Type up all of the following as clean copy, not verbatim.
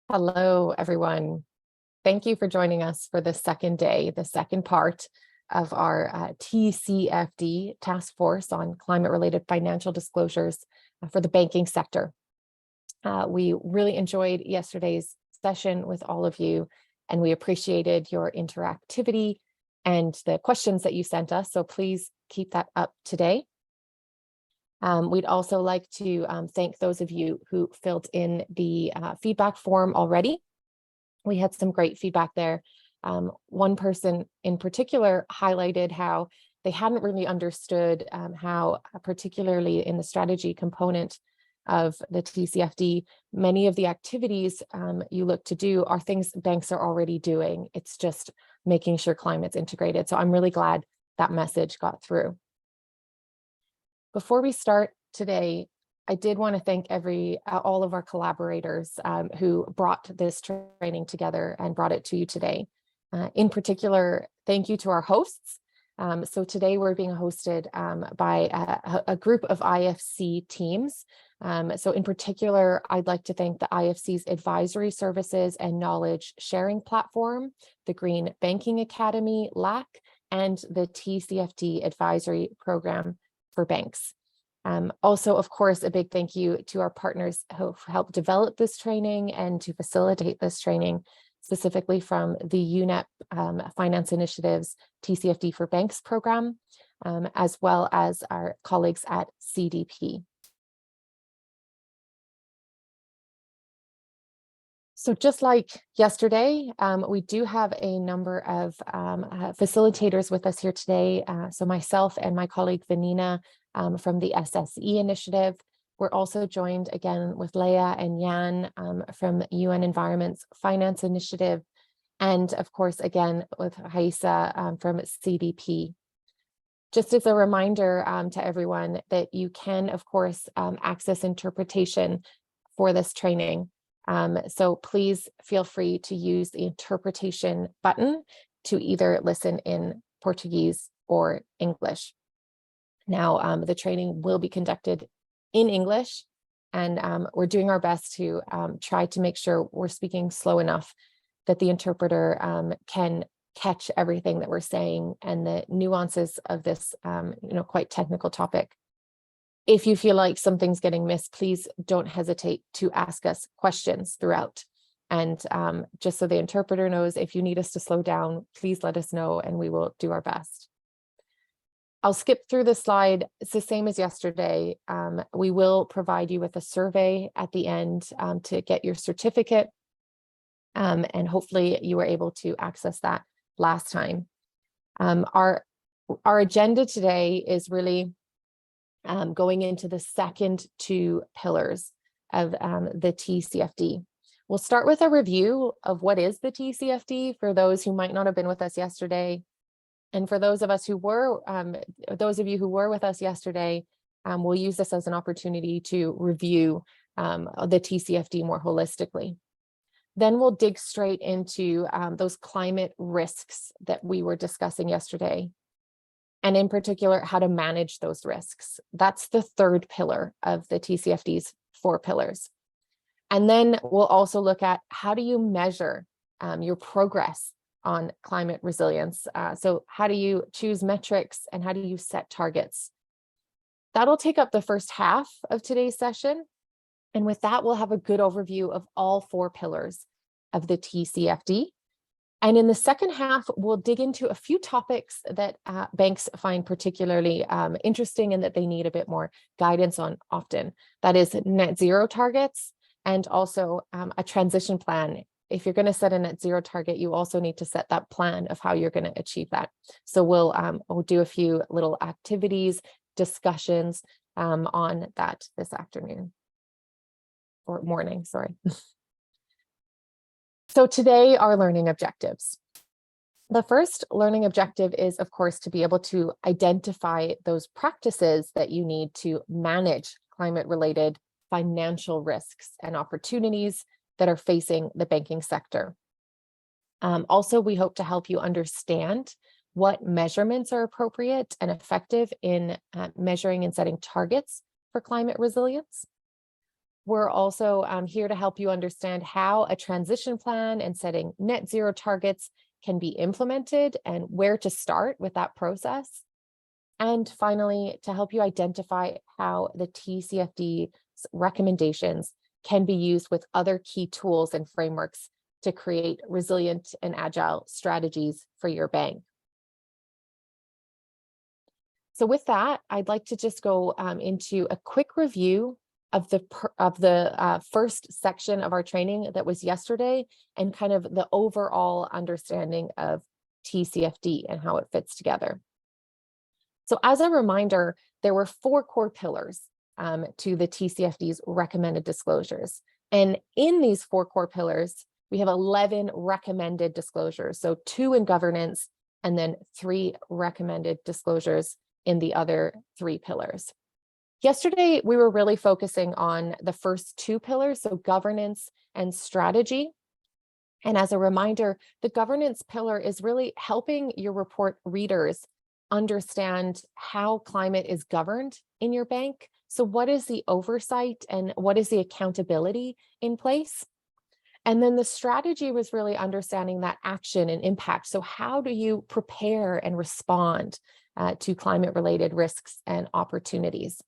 Hello, everyone. Thank you for joining us for the second day, the second part of our TCFD task force on climate-related financial disclosures for the banking sector. We really enjoyed yesterday's session with all of you, and we appreciated your interactivity and the questions that you sent us. So please keep that up today. We'd also like to thank those of you who filled in the feedback form already. We had some great feedback there. One person in particular highlighted how they hadn't really understood how, particularly in the strategy component of the TCFD, many of the activities you look to do are things banks are already doing. It's just making sure climate's integrated. So I'm really glad that message got through. Before we start today, I did want to thank all of our collaborators who brought this training together and brought it to you today. In particular, thank you to our hosts. So today we're being hosted by a group of IFC teams. So in particular, I'd like to thank the IFC's Advisory Services and Knowledge Sharing Platform, the Green Banking Academy, LAC, and the TCFD Advisory Program for banks. Also, of course, a big thank you to our partners who helped develop this training and to facilitate this training, specifically from the UNEP Finance Initiatives TCFD for Banks program, as well as our colleagues at CDP. So just like yesterday, we do have a number of facilitators with us here today. So myself and my colleague Vanina from the SSE initiative. We're also joined again with Leah and Jan from UN Environment's Finance Initiative. And of course, again, with Haisa from CDP. Just as a reminder to everyone that you can, of course, access interpretation for this training. So please feel free to use the interpretation button to either listen in Portuguese or English. Now, the training will be conducted in English, and we're doing our best to try to make sure we're speaking slow enough that the interpreter can catch everything that we're saying and the nuances of this quite technical topic. If you feel like something's getting missed, please don't hesitate to ask us questions throughout. And just so the interpreter knows, if you need us to slow down, please let us know and we will do our best. I'll skip through the slide. It's the same as yesterday. We will provide you with a survey at the end to get your certificate. And hopefully you were able to access that last time. Our agenda today is really going into the second two pillars of the TCFD. We'll start with a review of what is the TCFD for those who might not have been with us yesterday. And for those of us who were, those of you who were with us yesterday, we'll use this as an opportunity to review the TCFD more holistically. Then we'll dig straight into those climate risks that we were discussing yesterday. And in particular, how to manage those risks. That's the third pillar of the TCFD's 4 pillars. And then we'll also look at how do you measure your progress on climate resilience. So how do you choose metrics and how do you set targets? That'll take up the first half of today's session. And with that, we'll have a good overview of all 4 pillars of the TCFD. And in the second half, we'll dig into a few topics that banks find particularly interesting and that they need a bit more guidance on often. That is net zero targets and also a transition plan. If you're going to set a net zero target, you also need to set that plan of how you're going to achieve that. So we'll do a few little activities, discussions on that this afternoon or morning, sorry. So today, our learning objectives. The first learning objective is, of course, to be able to identify those practices that you need to manage climate-related financial risks and opportunities that are facing the banking sector. Also, we hope to help you understand what measurements are appropriate and effective in measuring and setting targets for climate resilience. We're also here to help you understand how a transition plan and setting net zero targets can be implemented and where to start with that process. And finally, to help you identify how the TCFD recommendations can be used with other key tools and frameworks to create resilient and agile strategies for your bank. So with that, I'd like to just go into a quick review of the first section of our training that was yesterday, and kind of the overall understanding of TCFD and how it fits together. So as a reminder, there were 4 core pillars to the TCFD's recommended disclosures. And in these 4 core pillars, we have 11 recommended disclosures. So 2 in governance and then 3 recommended disclosures in the other 3 pillars. Yesterday, we were really focusing on the first 2 pillars, so governance and strategy. And as a reminder, the governance pillar is really helping your report readers understand how climate is governed in your bank. So what is the oversight and what is the accountability in place? And then the strategy was really understanding that action and impact. So how do you prepare and respond to climate-related risks and opportunities?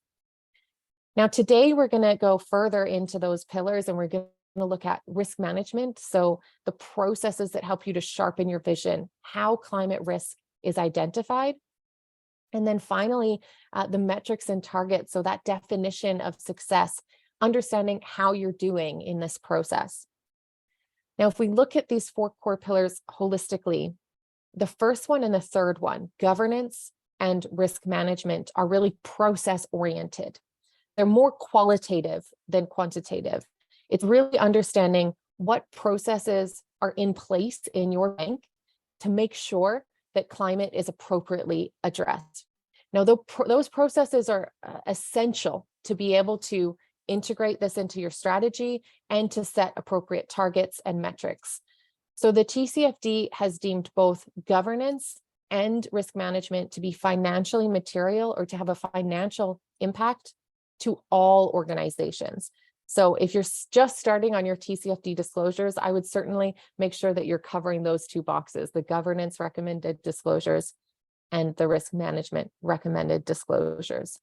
Now, today we're going to go further into those pillars, and we're going to look at risk management. So the processes that help you to sharpen your vision, how climate risk is identified. And then finally, the metrics and targets. So that definition of success, understanding how you're doing in this process. Now, if we look at these 4 core pillars holistically, the first one and the third one, governance and risk management, are really process oriented. They're more qualitative than quantitative. It's really understanding what processes are in place in your bank to make sure that climate is appropriately addressed. Now, those processes are essential to be able to integrate this into your strategy and to set appropriate targets and metrics. So the TCFD has deemed both governance and risk management to be financially material, or to have a financial impact to all organizations. So if you're just starting on your TCFD disclosures, I would certainly make sure that you're covering those 2 boxes, the governance recommended disclosures and the risk management recommended disclosures.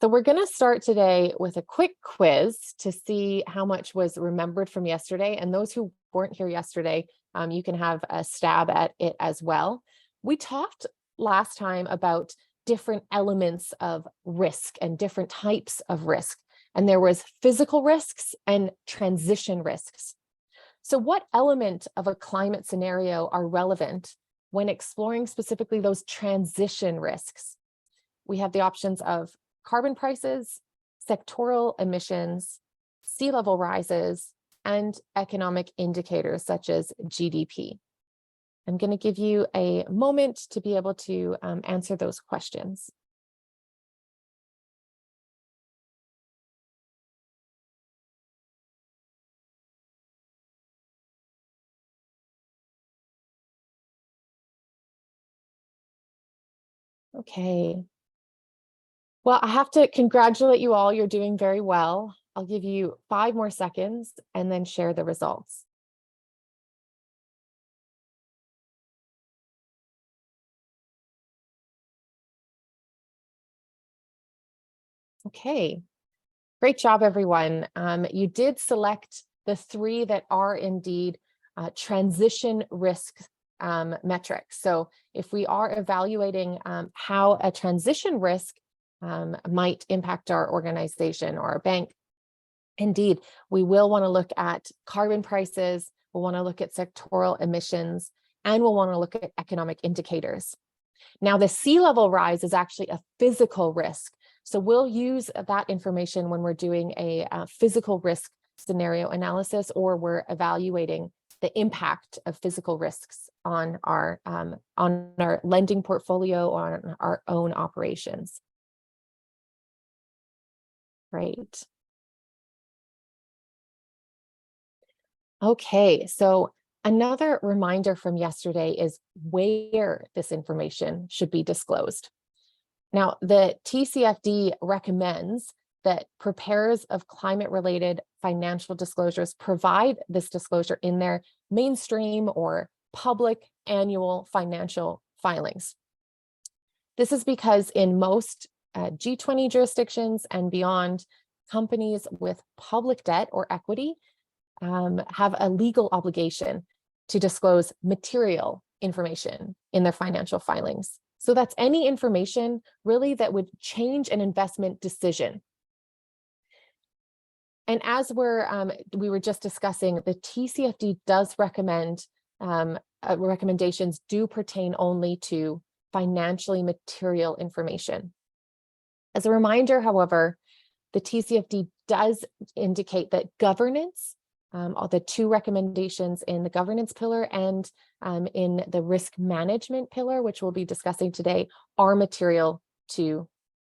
So we're going to start today with a quick quiz to see how much was remembered from yesterday. And those who weren't here yesterday, you can have a stab at it as well. We talked last time about different elements of risk and different types of risk. And there was physical risks and transition risks. So what element of a climate scenario are relevant when exploring specifically those transition risks? We have the options of carbon prices, sectoral emissions, sea level rises, and economic indicators such as GDP. I'm going to give you a moment to be able to answer those questions. Okay. Well, I have to congratulate you all. You're doing very well. I'll give you 5 more seconds and then share the results. Okay, great job, everyone. You did select the 3 that are indeed transition risk metrics. So if we are evaluating how a transition risk might impact our organization or our bank, indeed, we will want to look at carbon prices, we'll want to look at sectoral emissions, and we'll want to look at economic indicators. Now, the sea level rise is actually a physical risk. So we'll use that information when we're doing a physical risk scenario analysis, or we're evaluating the impact of physical risks on our lending portfolio or on our own operations. Great. Okay, so another reminder from yesterday is where this information should be disclosed. Now, the TCFD recommends that preparers of climate-related financial disclosures provide this disclosure in their mainstream or public annual financial filings. This is because in most G20 jurisdictions and beyond, companies with public debt or equity have a legal obligation to disclose material information in their financial filings. So that's any information really that would change an investment decision. And as we were just discussing, the TCFD does recommend recommendations do pertain only to financially material information. As a reminder, however, the TCFD does indicate that governance, all the two recommendations in the governance pillar and in the risk management pillar, which we'll be discussing today, are material to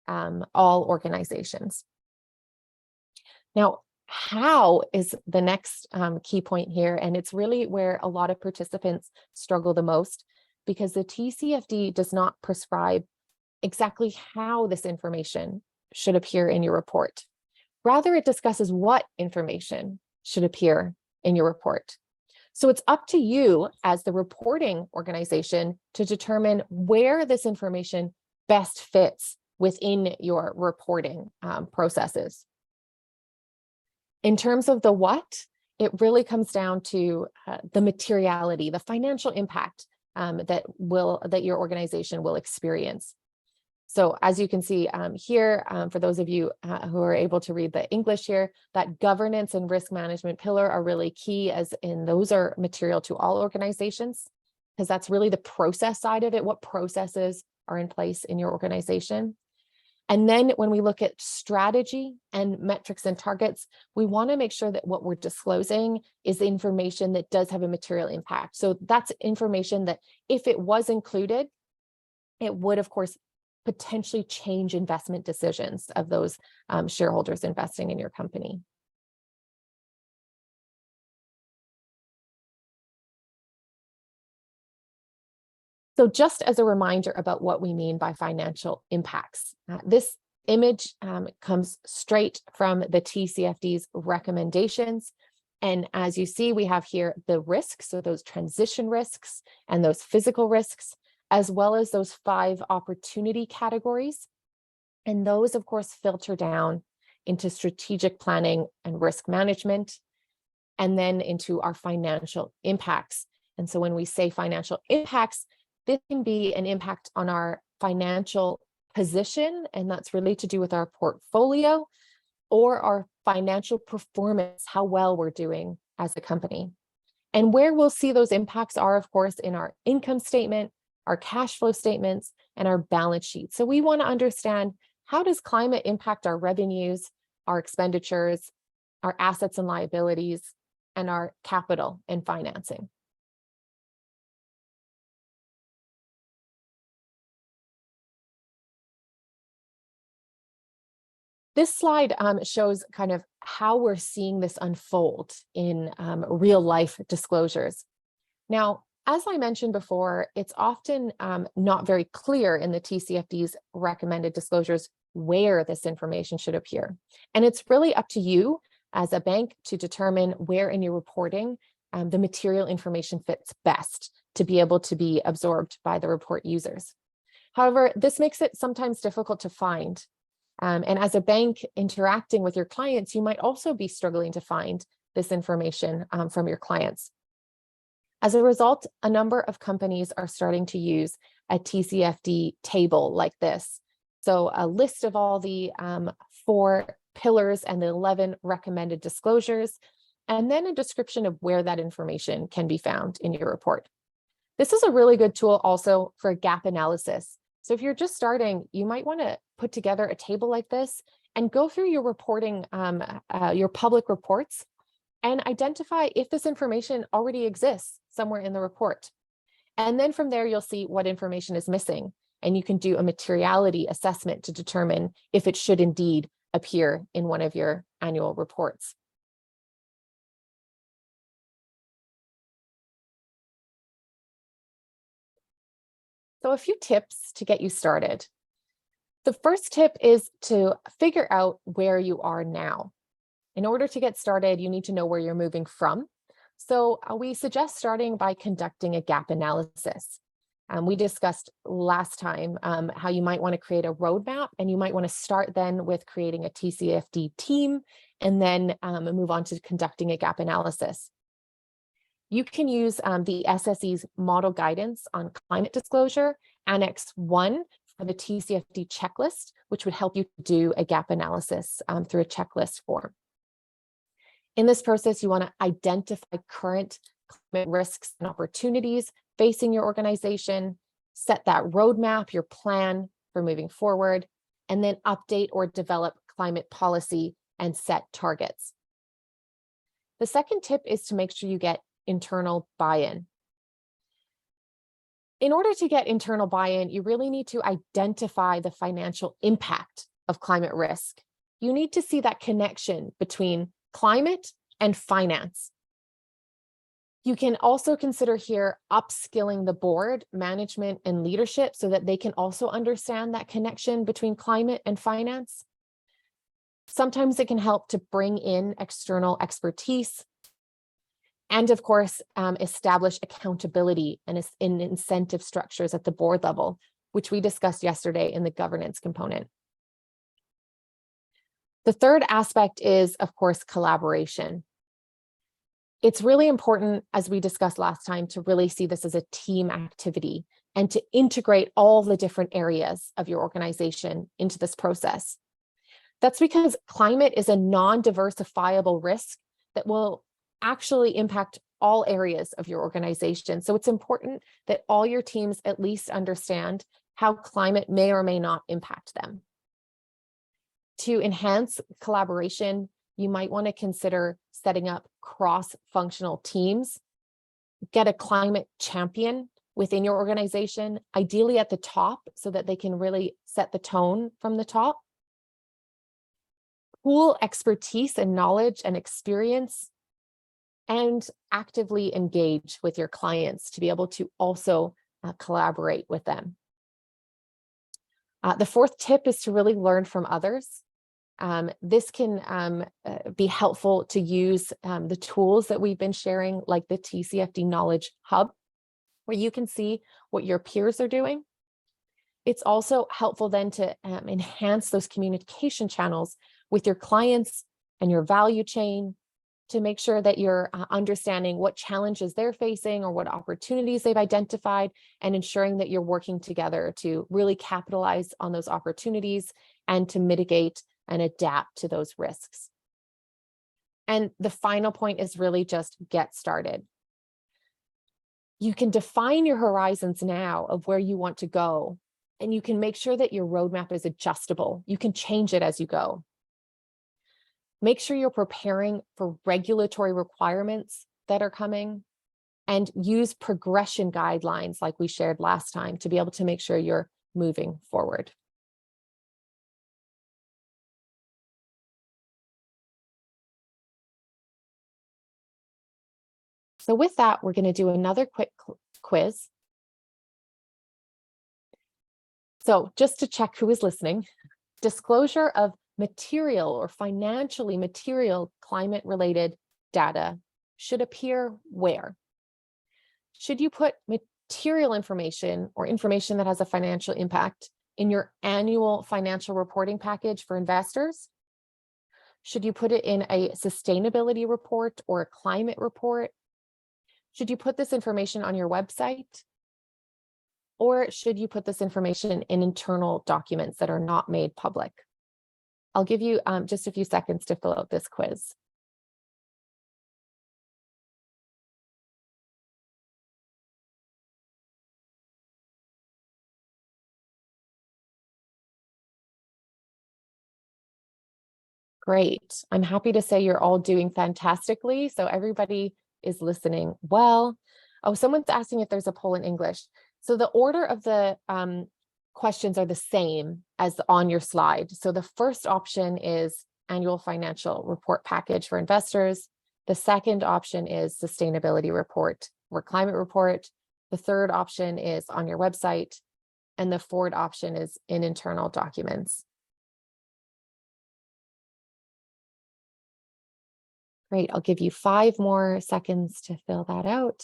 all organizations. Now, how is the next key point here, and it's really where a lot of participants struggle the most, because the TCFD does not prescribe exactly how this information should appear in your report. Rather, it discusses what information should appear in your report. So it's up to you as the reporting organization to determine where this information best fits within your reporting processes. In terms of the what, it really comes down to the materiality, the financial impact that your organization will experience. So as you can see here, for those of you who are able to read the English here, that governance and risk management pillar are really key, as in those are material to all organizations, because that's really the process side of it. What processes are in place in your organization? And then when we look at strategy and metrics and targets, we want to make sure that what we're disclosing is information that does have a material impact. So that's information that if it was included, it would, of course, potentially change investment decisions of those shareholders investing in your company. So just as a reminder about what we mean by financial impacts, this image comes straight from the TCFD's recommendations. And as you see, we have here the risks, so those transition risks and those physical risks, as well as those 5 opportunity categories. And those, of course, filter down into strategic planning and risk management, and then into our financial impacts. And so when we say financial impacts, this can be an impact on our financial position, and that's really to do with our portfolio or our financial performance, how well we're doing as a company. And where we'll see those impacts are, of course, in our income statement, our cash flow statements, and our balance sheet. So we want to understand, how does climate impact our revenues, our expenditures, our assets and liabilities, and our capital and financing? This slide shows kind of how we're seeing this unfold in real life disclosures. Now, as I mentioned before, it's often not very clear in the TCFD's recommended disclosures where this information should appear. And it's really up to you as a bank to determine where in your reporting the material information fits best to be able to be absorbed by the report users. However, this makes it sometimes difficult to find. And as a bank interacting with your clients, you might also be struggling to find this information from your clients. As a result, a number of companies are starting to use a TCFD table like this. So a list of all the 4 pillars and the 11 recommended disclosures, and then a description of where that information can be found in your report. This is a really good tool also for gap analysis. So if you're just starting, you might want to put together a table like this and go through your reporting, your public reports, and identify if this information already exists somewhere in the report. And then from there, you'll see what information is missing, and you can do a materiality assessment to determine if it should indeed appear in one of your annual reports. So a few tips to get you started. The first tip is to figure out where you are now. In order to get started, you need to know where you're moving from. So we suggest starting by conducting a gap analysis. We discussed last time how you might want to create a roadmap, and you might want to start then with creating a TCFD team and then move on to conducting a gap analysis. You can use the SSE's model guidance on climate disclosure, Annex 1 for the TCFD checklist, which would help you do a gap analysis through a checklist form. In this process, you want to identify current climate risks and opportunities facing your organization, set that roadmap, your plan for moving forward, and then update or develop climate policy and set targets. The second tip is to make sure you get internal buy-in. In order to get internal buy-in, you really need to identify the financial impact of climate risk. You need to see that connection between climate and finance. You can also consider here upskilling the board, management, and leadership so that they can also understand that connection between climate and finance. Sometimes it can help to bring in external expertise. And of course, establish accountability and incentive structures at the board level, which we discussed yesterday in the governance component. The third aspect is, of course, collaboration. It's really important, as we discussed last time, to really see this as a team activity and to integrate all the different areas of your organization into this process. That's because climate is a non-diversifiable risk that will actually impact all areas of your organization. So it's important that all your teams at least understand how climate may or may not impact them. To enhance collaboration, you might want to consider setting up cross-functional teams, get a climate champion within your organization, ideally at the top, so that they can really set the tone from the top. Pool expertise and knowledge and experience, and actively engage with your clients to be able to also collaborate with them. The fourth tip is to really learn from others. This can be helpful to use the tools that we've been sharing, like the TCFD Knowledge Hub, where you can see what your peers are doing. It's also helpful then to enhance those communication channels with your clients and your value chain to make sure that you're understanding what challenges they're facing or what opportunities they've identified, and ensuring that you're working together to really capitalize on those opportunities and to mitigate and adapt to those risks. And the final point is really just get started. You can define your horizons now of where you want to go, and you can make sure that your roadmap is adjustable. You can change it as you go. Make sure you're preparing for regulatory requirements that are coming, and use progression guidelines like we shared last time to be able to make sure you're moving forward. So with that, we're going to do another quick quiz. So just to check who is listening, disclosure of material or financially material climate-related data should appear where? Should you put material information or information that has a financial impact in your annual financial reporting package for investors? Should you put it in a sustainability report or a climate report? Should you put this information on your website? Or should you put this information in internal documents that are not made public? I'll give you just a few seconds to fill out this quiz. Great. I'm happy to say you're all doing fantastically. So everybody is listening well. Oh, someone's asking if there's a poll in English. So the order of the questions are the same as on your slide. So the first option is annual financial report package for investors. The second option is sustainability report or climate report. The third option is on your website. and the forward option is in internal documents. Great, I'll give you 5 more seconds to fill that out.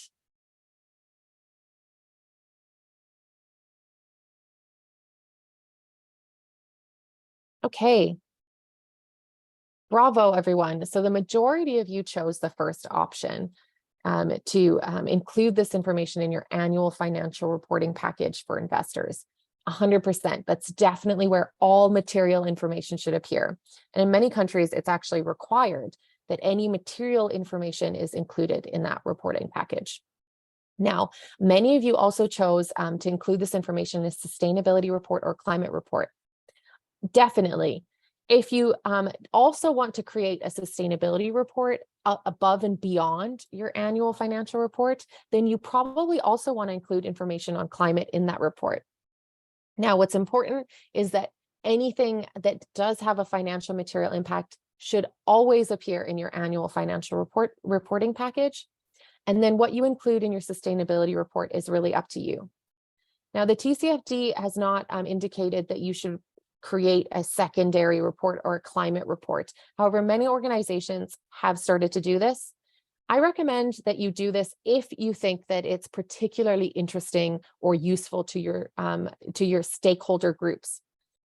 Okay. Bravo, everyone. So the majority of you chose the first option to include this information in your annual financial reporting package for investors. 100%. That's definitely where all material information should appear. And in many countries, it's actually required that any material information is included in that reporting package. Now, many of you also chose to include this information in a sustainability report or climate report. Definitely. If you also want to create a sustainability report above and beyond your annual financial report, then you probably also want to include information on climate in that report. Now, what's important is that anything that does have a financial material impact should always appear in your annual financial reporting package. And then what you include in your sustainability report is really up to you. Now, the TCFD has not indicated that you should create a secondary report or a climate report. However, many organizations have started to do this. I recommend that you do this if you think that it's particularly interesting or useful to your stakeholder groups.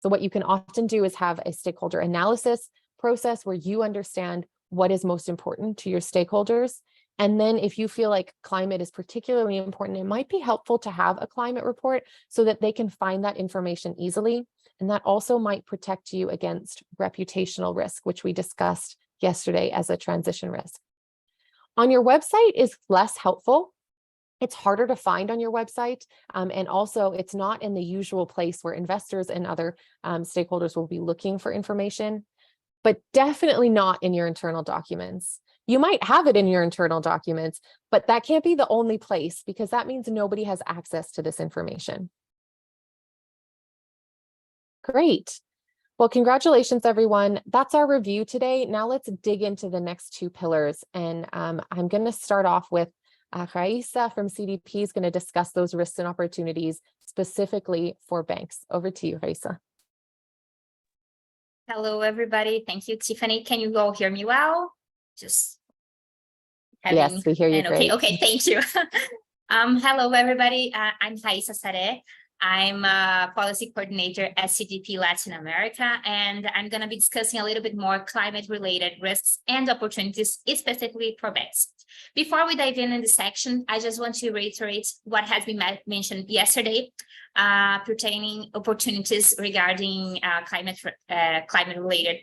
So what you can often do is have a stakeholder analysis process where you understand what is most important to your stakeholders. And then if you feel like climate is particularly important, it might be helpful to have a climate report so that they can find that information easily. And that also might protect you against reputational risk, which we discussed yesterday as a transition risk. On your website is less helpful. It's harder to find on your website. And also it's not in the usual place where investors and other stakeholders will be looking for information, but definitely not in your internal documents. You might have it in your internal documents, but that can't be the only place because that means nobody has access to this information. Great. Well, congratulations, everyone. That's our review today. Now let's dig into the next 2 pillars. And I'm going to start off with Raisa from CDP is going to discuss those risks and opportunities specifically for banks. Over to you, Raisa. Hello, everybody. Thank you, Tiffany. Can you all hear me well? Just having... Yes, we hear you great. Okay, thank you. Hello, everybody. I'm Raisa Sare. I'm a policy coordinator at CDP Latin America, and I'm going to be discussing a little bit more climate-related risks and opportunities, specifically for banks. Before we dive in this section, I just want to reiterate what has been mentioned yesterday pertaining opportunities regarding climate-related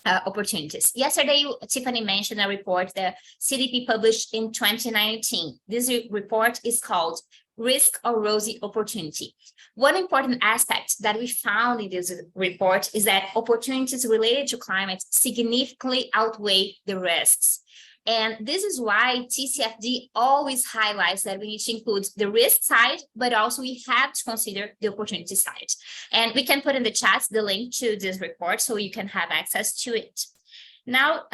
opportunities. Yesterday, Tiffany mentioned a report that CDP published in 2019. This report is called Risk or Rosy Opportunity. One important aspect that we found in this report is that opportunities related to climate significantly outweigh the risks. And this is why TCFD always highlights that we need to include the risk side, but also we have to consider the opportunity side. And we can put in the chat the link to this report so you can have access to it. Now,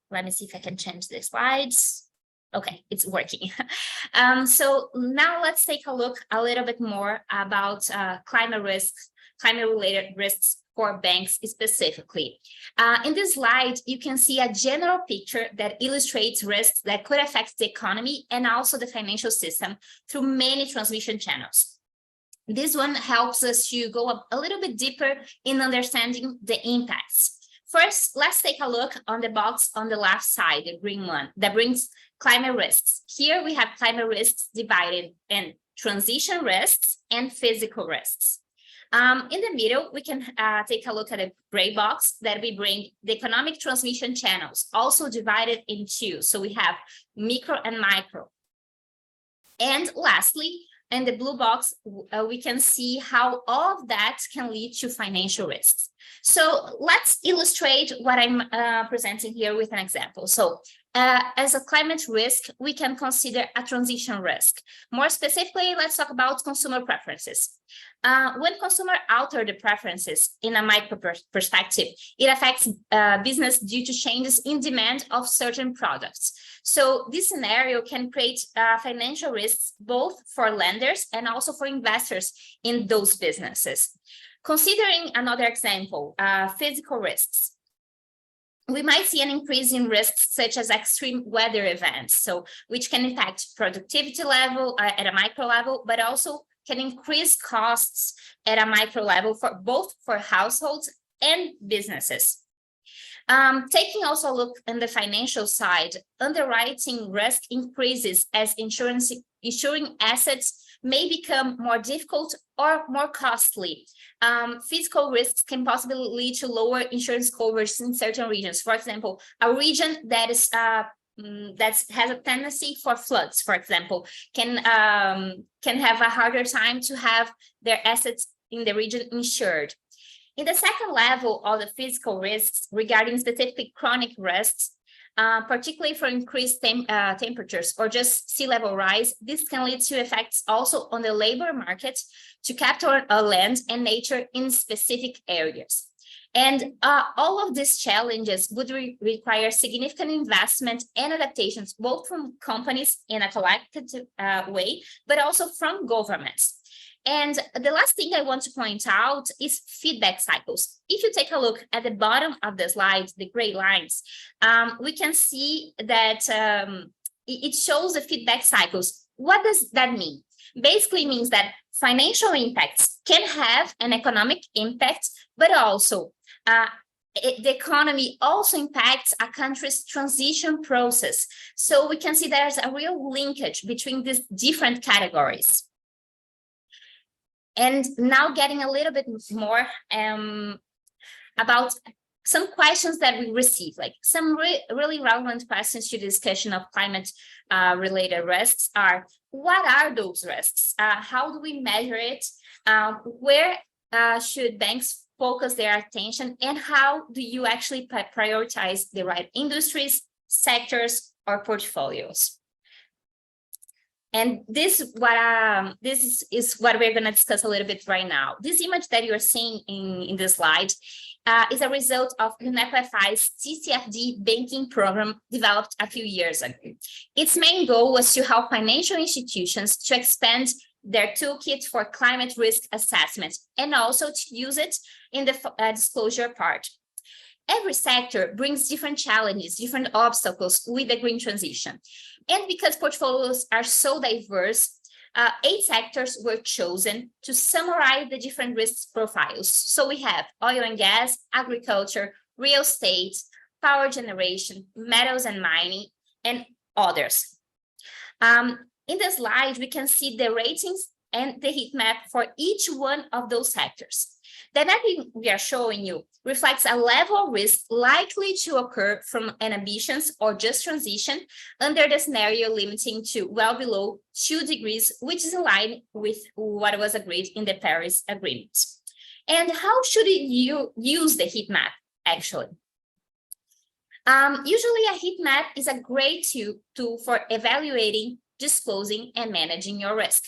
let me see if I can change the slides. Okay, it's working. So now let's take a look a little bit more about climate-related risks for banks specifically. In this slide, you can see a general picture that illustrates risks that could affect the economy and also the financial system through many transmission channels. This one helps us to go a little bit deeper in understanding the impacts. First, let's take a look on the box on the left side, the green one, that brings climate risks. Here we have climate risks divided in transition risks and physical risks. In the middle, we can take a look at a gray box that we bring the economic transmission channels, also divided in 2. So we have micro and micro. And lastly, in the blue box, we can see how all of that can lead to financial risks. So let's illustrate what I'm presenting here with an example. So As a climate risk, we can consider a transition risk. More specifically, let's talk about consumer preferences. When consumers alter the preferences in a micro perspective, it affects business due to changes in demand of certain products. So this scenario can create financial risks both for lenders and also for investors in those businesses. Considering another example, physical risks. We might see an increase in risks such as extreme weather events, so which can impact productivity level at a micro level, but also can increase costs at a micro level for both for households and businesses. Taking also a look on the financial side, underwriting risk increases as insuring assets may become more difficult or more costly. Physical risks can possibly lead to lower insurance coverage in certain regions. For example, a region that is that has a tendency for floods, for example, can have a harder time to have their assets in the region insured. In the second level of the physical risks regarding specific chronic risks, particularly for increased temperatures or just sea level rise, this can lead to effects also on the labor market to capture land and nature in specific areas. And all of these challenges would require significant investment and adaptations, both from companies in a collective way, but also from governments. And the last thing I want to point out is feedback cycles. If you take a look at the bottom of the slide, the gray lines, we can see that it shows the feedback cycles. What does that mean? Basically means that financial impacts can have an economic impact, but also the economy also impacts a country's transition process. So we can see there's a real linkage between these different categories. And now getting a little bit more about some questions that we receive, like some really relevant questions to the discussion of climate related risks are, what are those risks? How do we measure it? Where should banks focus their attention? And how do you actually prioritize the right industries, sectors, or portfolios? And this is what we're going to discuss a little bit right now. This image that you're seeing in this slide is a result of UNEP-FI's TCFD banking program developed a few years ago. Its main goal was to help financial institutions to expand their toolkit for climate risk assessment and also to use it in the disclosure part. Every sector brings different challenges, different obstacles with the green transition. And because portfolios are so diverse, 8 sectors were chosen to summarize the different risk profiles. So we have oil and gas, agriculture, real estate, power generation, metals and mining, and others. In the slide, we can see the ratings and the heat map for each one of those sectors. The map we are showing you reflects a level of risk likely to occur from an emissions or just transition under the scenario limiting to well below 2 degrees, which is in line with what was agreed in the Paris Agreement. And how should you use the heat map, actually? Usually a heat map is a great tool for evaluating, disclosing, and managing your risk.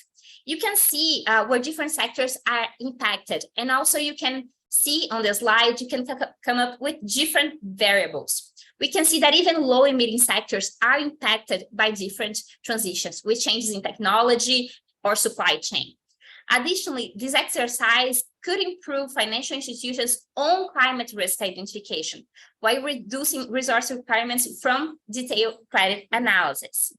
You can see where different sectors are impacted. And also you can see on the slide, you can come up with different variables. We can see that even low emitting sectors are impacted by different transitions with changes in technology or supply chain. Additionally, this exercise could improve financial institutions' own climate risk identification while reducing resource requirements from detailed credit analysis.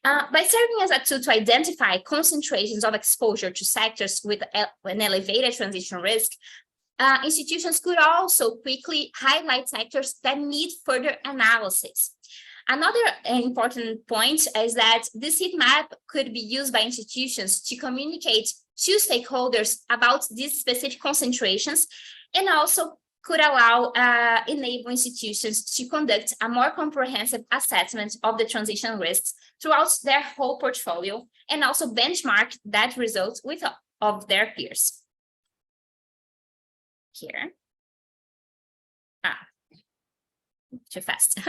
By serving as a tool to identify concentrations of exposure to sectors with an elevated transition risk, institutions could also quickly highlight sectors that need further analysis. Another important point is that this heat map could be used by institutions to communicate to stakeholders about these specific concentrations, and also could enable institutions to conduct a more comprehensive assessment of the transition risks throughout their whole portfolio, and also benchmark that result with of their peers. Here. too fast.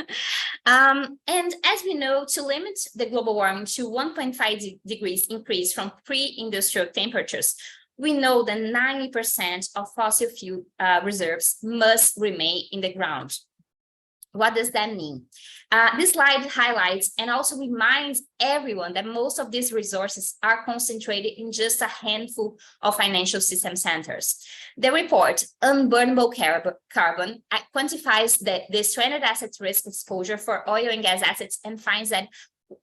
And as we know, to limit the global warming to 1.5 degrees increase from pre-industrial temperatures, we know that 90% of fossil fuel reserves must remain in the ground. What does that mean? This slide highlights and also reminds everyone that most of these resources are concentrated in just a handful of financial system centers. The report, Unburnable Carbon, quantifies the stranded asset risk exposure for oil and gas assets and finds that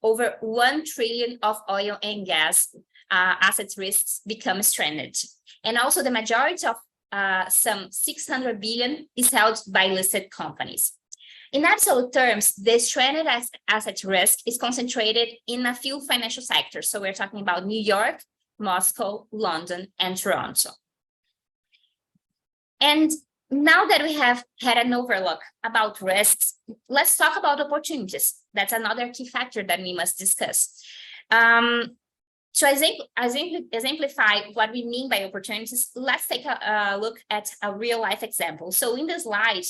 over 1 trillion of oil and gas asset risks become stranded. And also the majority of some 600 billion is held by listed companies. In absolute terms, the stranded asset risk is concentrated in a few financial sectors. So we're talking about New York, Moscow, London, and Toronto. And now that we have had an overlook about risks, let's talk about opportunities. That's another key factor that we must discuss. To exemplify what we mean by opportunities, let's take a look at a real-life example. So in this slide,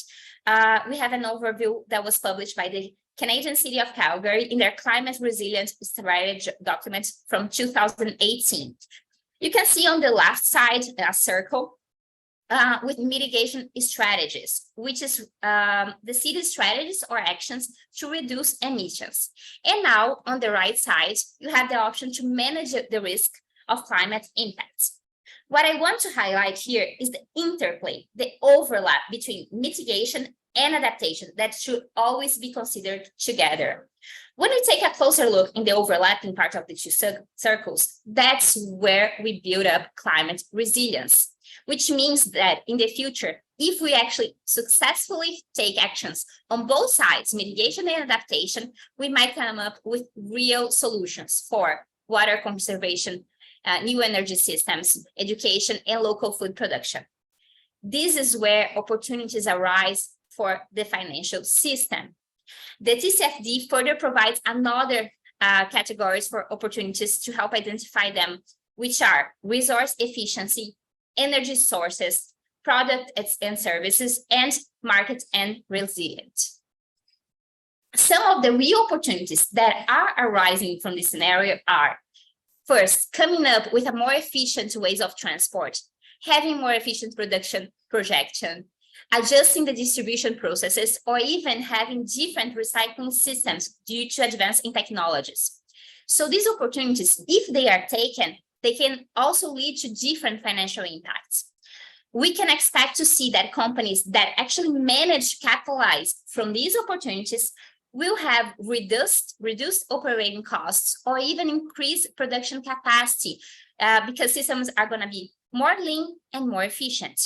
we have an overview that was published by the Canadian city of Calgary in their climate resilient strategy document from 2018. You can see on the left side a circle with mitigation strategies, which is the city's strategies or actions to reduce emissions. And now on the right side, you have the option to manage the risk of climate impacts. What I want to highlight here is the interplay, the overlap between mitigation and adaptation that should always be considered together. When we take a closer look in the overlapping part of the two circles, that's where we build up climate resilience, which means that in the future, if we actually successfully take actions on both sides, mitigation and adaptation, we might come up with real solutions for water conservation, new energy systems, education, and local food production. This is where opportunities arise for the financial system. The TCFD further provides another categories for opportunities to help identify them, which are resource efficiency, energy sources, product and services, and market and resilience. Some of the real opportunities that are arising from this scenario are, first, coming up with a more efficient ways of transport, having more efficient production projection, adjusting the distribution processes, or even having different recycling systems due to advance in technologies. So these opportunities, if they are taken, they can also lead to different financial impacts. We can expect to see that companies that actually manage to capitalize from these opportunities will have reduced operating costs or even increased production capacity because systems are going to be more lean and more efficient.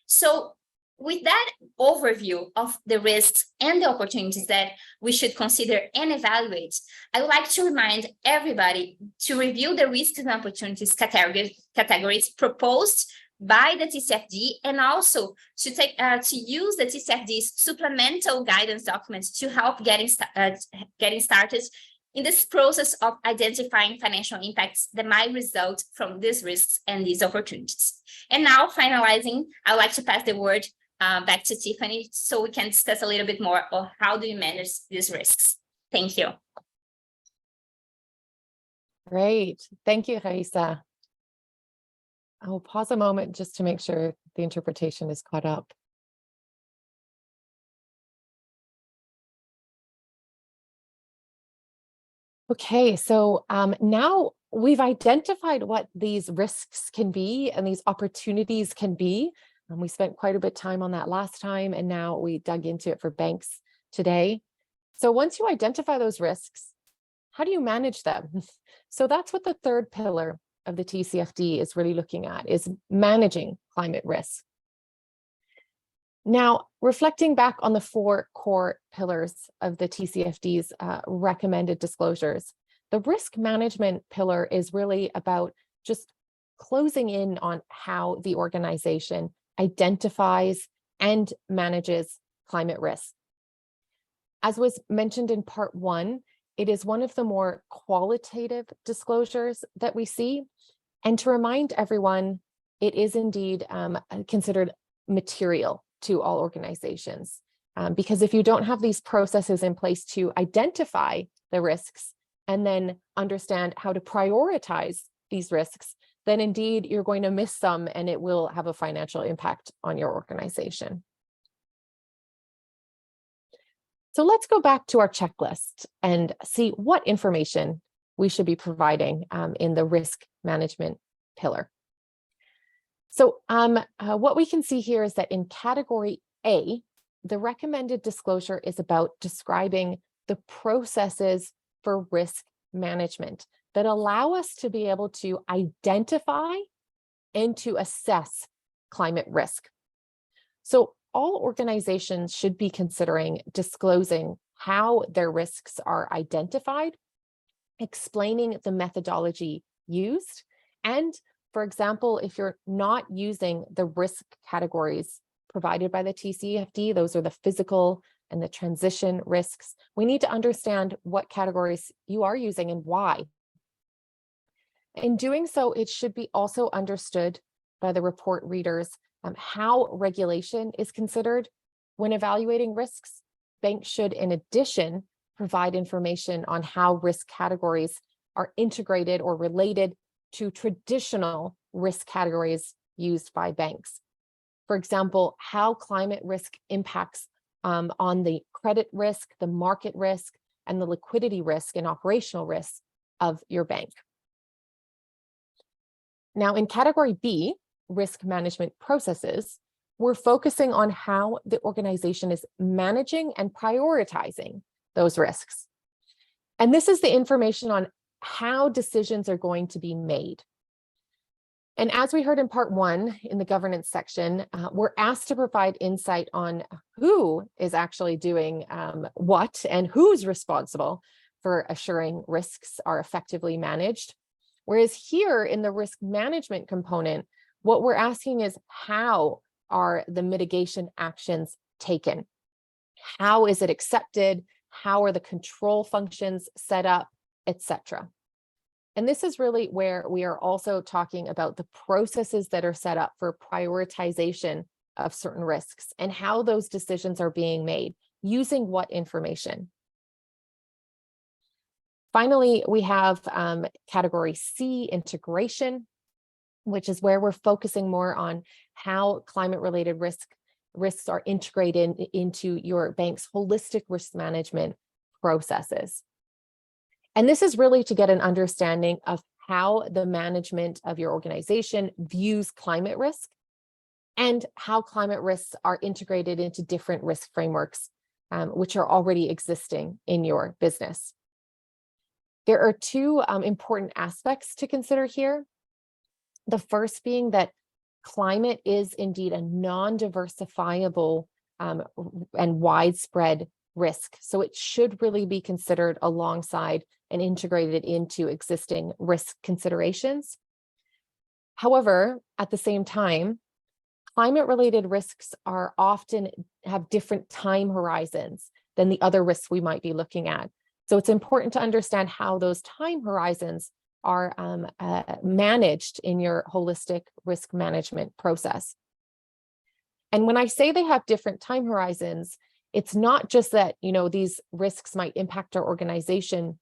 So with that overview of the risks and the opportunities that we should consider and evaluate, I would like to remind everybody to review the risks and opportunities categories proposed by the TCFD, and also to use the TCFD's supplemental guidance documents to help getting started in this process of identifying financial impacts that might result from these risks and these opportunities. And now, finalizing, I'd like to pass the word back to Tiffany so we can discuss a little bit more of how do you manage these risks. Thank you. Great. Thank you, Raissa. I'll pause a moment just to make sure the interpretation is caught up. Okay, so now we've identified what these risks can be and these opportunities can be. We spent quite a bit of time on that last time, and now we dug into it for banks today. So once you identify those risks, how do you manage them? So that's what the third pillar of the TCFD is really looking at, is managing climate risk. Now, reflecting back on the 4 core pillars of the TCFD's recommended disclosures, the risk management pillar is really about just closing in on how the organization identifies and manages climate risk. As was mentioned in part 1, it is one of the more qualitative disclosures that we see. And to remind everyone, it is indeed considered material to all organizations. Because if you don't have these processes in place to identify the risks and then understand how to prioritize these risks, then indeed you're going to miss some and it will have a financial impact on your organization. So let's go back to our checklist and see what information we should be providing in the risk management pillar. So what we can see here is that in category A, the recommended disclosure is about describing the processes for risk management that allow us to be able to identify and to assess climate risk. So all organizations should be considering disclosing how their risks are identified, explaining the methodology used, and for example, if you're not using the risk categories provided by the TCFD, those are the physical and the transition risks, we need to understand what categories you are using and why. In doing so, it should be also understood by the report readers how regulation is considered when evaluating risks. Banks should, in addition, provide information on how risk categories are integrated or related to traditional risk categories used by banks. For example, how climate risk impacts on the credit risk, the market risk, and the liquidity risk and operational risk of your bank. Now, in category B, risk management processes, we're focusing on how the organization is managing and prioritizing those risks. And this is the information on how decisions are going to be made. And as we heard in part 1 in the governance section, we're asked to provide insight on who is actually doing what and who's responsible for assuring risks are effectively managed. Whereas here in the risk management component, what we're asking is how are the mitigation actions taken? How is it accepted? How are the control functions set up, etc.? And this is really where we are also talking about the processes that are set up for prioritization of certain risks and how those decisions are being made, using what information. Finally, we have category C, integration, which is where we're focusing more on how climate-related risks are integrated into your bank's holistic risk management processes. And this is really to get an understanding of how the management of your organization views climate risk and how climate risks are integrated into different risk frameworks, which are already existing in your business. There are two important aspects to consider here. The first being that climate is indeed a non-diversifiable and widespread risk. So it should really be considered alongside and integrated into existing risk considerations. However, at the same time, climate-related risks are often have different time horizons than the other risks we might be looking at. So it's important to understand how those time horizons are managed in your holistic risk management process. And when I say they have different time horizons, it's not just that, these risks might impact our organization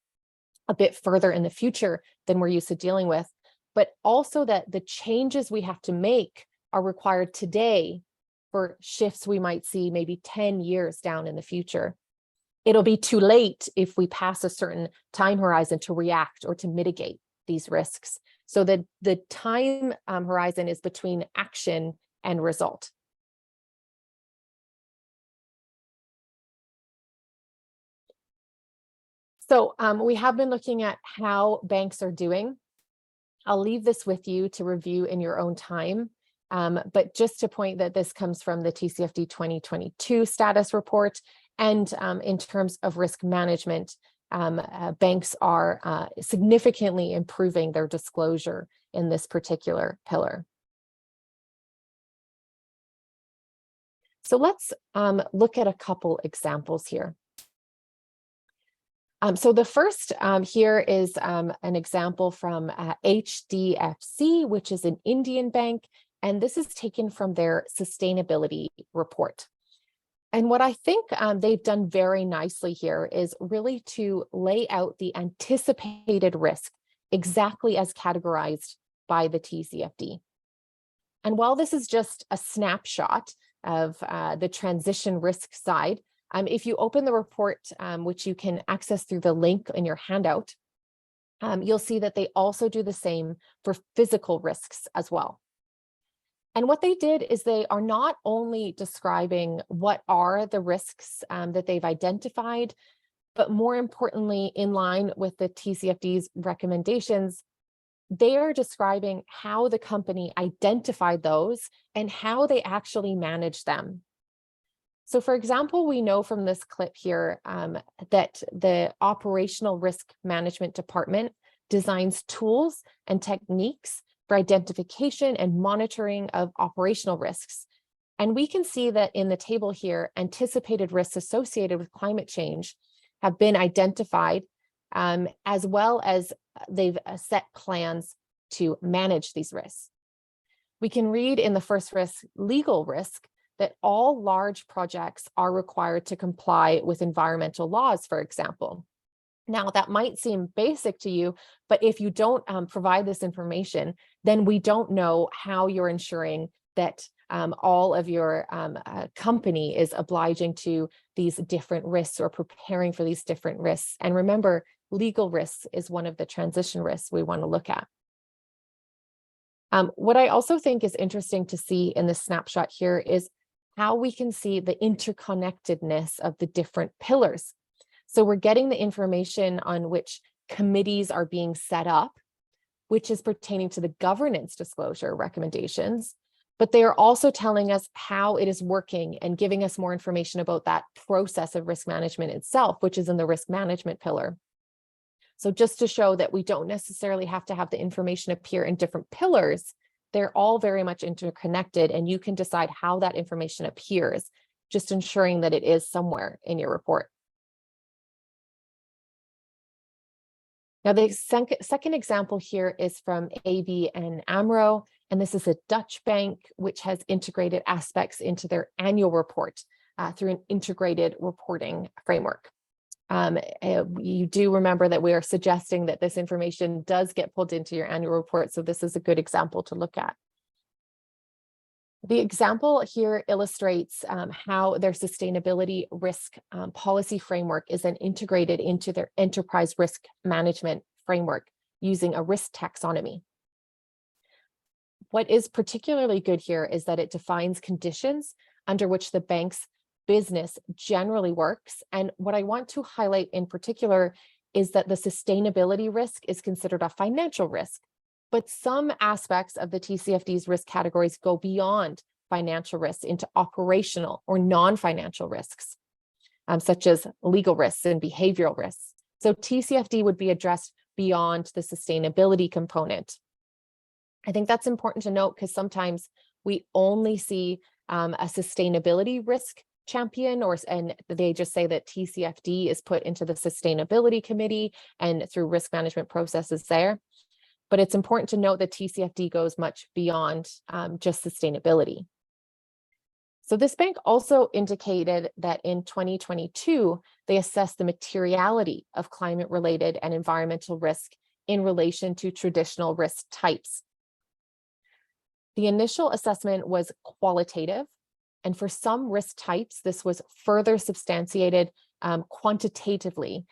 a bit further in the future than we're used to dealing with, but also that the changes we have to make are required today for shifts we might see maybe 10 years down in the future. It'll be too late if we pass a certain time horizon to react or to mitigate these risks. So that the time horizon is between action and result. So we have been looking at how banks are doing. I'll leave this with you to review in your own time. But just to point that this comes from the TCFD 2022 status report. And in terms of risk management, banks are significantly improving their disclosure in this particular pillar. So let's look at a couple examples here. So the first here is an example from HDFC, which is an Indian bank, and this is taken from their sustainability report. And what I think they've done very nicely here is really to lay out the anticipated risk exactly as categorized by the TCFD. And while this is just a snapshot of the transition risk side, if you open the report, which you can access through the link in your handout, you'll see that they also do the same for physical risks as well. And what they did is they are not only describing what are the risks that they've identified, but more importantly, in line with the TCFD's recommendations, they are describing how the company identified those and how they actually manage them. So for example, we know from this clip here that the Operational Risk Management Department designs tools and techniques for identification and monitoring of operational risks. And we can see that in the table here, anticipated risks associated with climate change have been identified, as well as they've set plans to manage these risks. We can read in the first risk, legal risk, that all large projects are required to comply with environmental laws, for example. Now, that might seem basic to you, but if you don't provide this information, then we don't know how you're ensuring that all of your company is obliging to these different risks or preparing for these different risks. And remember, legal risks is one of the transition risks we want to look at. What I also think is interesting to see in this snapshot here is how we can see the interconnectedness of the different pillars. So we're getting the information on which committees are being set up, which is pertaining to the governance disclosure recommendations, but they are also telling us how it is working and giving us more information about that process of risk management itself, which is in the risk management pillar. So just to show that we don't necessarily have to have the information appear in different pillars, they're all very much interconnected, and you can decide how that information appears, just ensuring that it is somewhere in your report. Now, the second example here is from ABN AMRO, and this is a Dutch bank which has integrated aspects into their annual report through an integrated reporting framework. You do remember that we are suggesting that this information does get pulled into your annual report, so this is a good example to look at. The example here illustrates how their sustainability risk policy framework is then integrated into their enterprise risk management framework using a risk taxonomy. What is particularly good here is that it defines conditions under which the bank's business generally works. And what I want to highlight in particular is that the sustainability risk is considered a financial risk, but some aspects of the TCFD's risk categories go beyond financial risks into operational or non-financial risks, such as legal risks and behavioral risks. So TCFD would be addressed beyond the sustainability component. I think that's important to note because sometimes we only see a sustainability risk champion, and they just say that TCFD is put into the sustainability committee and through risk management processes there. But it's important to note that TCFD goes much beyond just sustainability. So this bank also indicated that in 2022, they assessed the materiality of climate-related and environmental risk in relation to traditional risk types. The initial assessment was qualitative, and for some risk types, this was further substantiated quantitatively,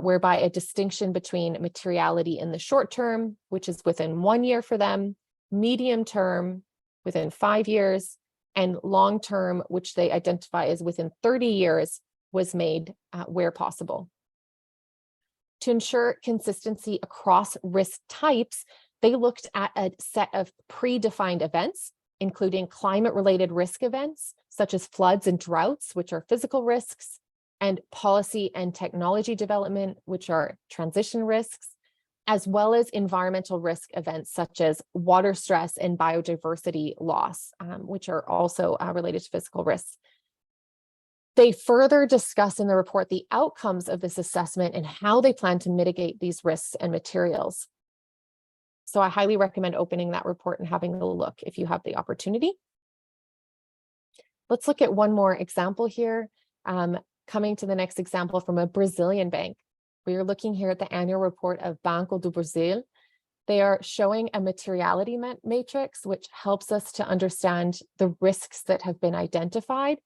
whereby a distinction between materiality in the short term, which is within 1 year for them, medium term, within 5 years, and long term, which they identify as within 30 years, was made where possible. To ensure consistency across risk types, they looked at a set of predefined events, including climate-related risk events, such as floods and droughts, which are physical risks, and policy and technology development, which are transition risks, as well as environmental risk events such as water stress and biodiversity loss, which are also related to physical risks. They further discuss in the report the outcomes of this assessment and how they plan to mitigate these risks and materials. So I highly recommend opening that report and having a look if you have the opportunity. Let's look at one more example here. Coming to the next example from a Brazilian bank. We are looking here at the annual report of Banco do Brasil. They are showing a materiality matrix, which helps us to understand the risks that have been identified.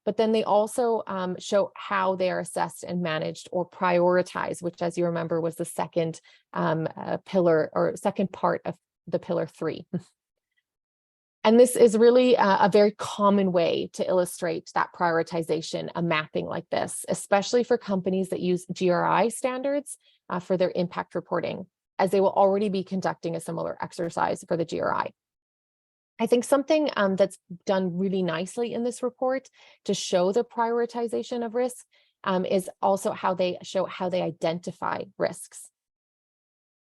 But then they also show how they are assessed and managed or prioritized, which, as you remember, was the second pillar or second part of the pillar 3. And this is really a very common way to illustrate that prioritization, a mapping like this, especially for companies that use GRI standards for their impact reporting, as they will already be conducting a similar exercise for the GRI. I think something that's done really nicely in this report to show the prioritization of risk is also how they show how they identify risks.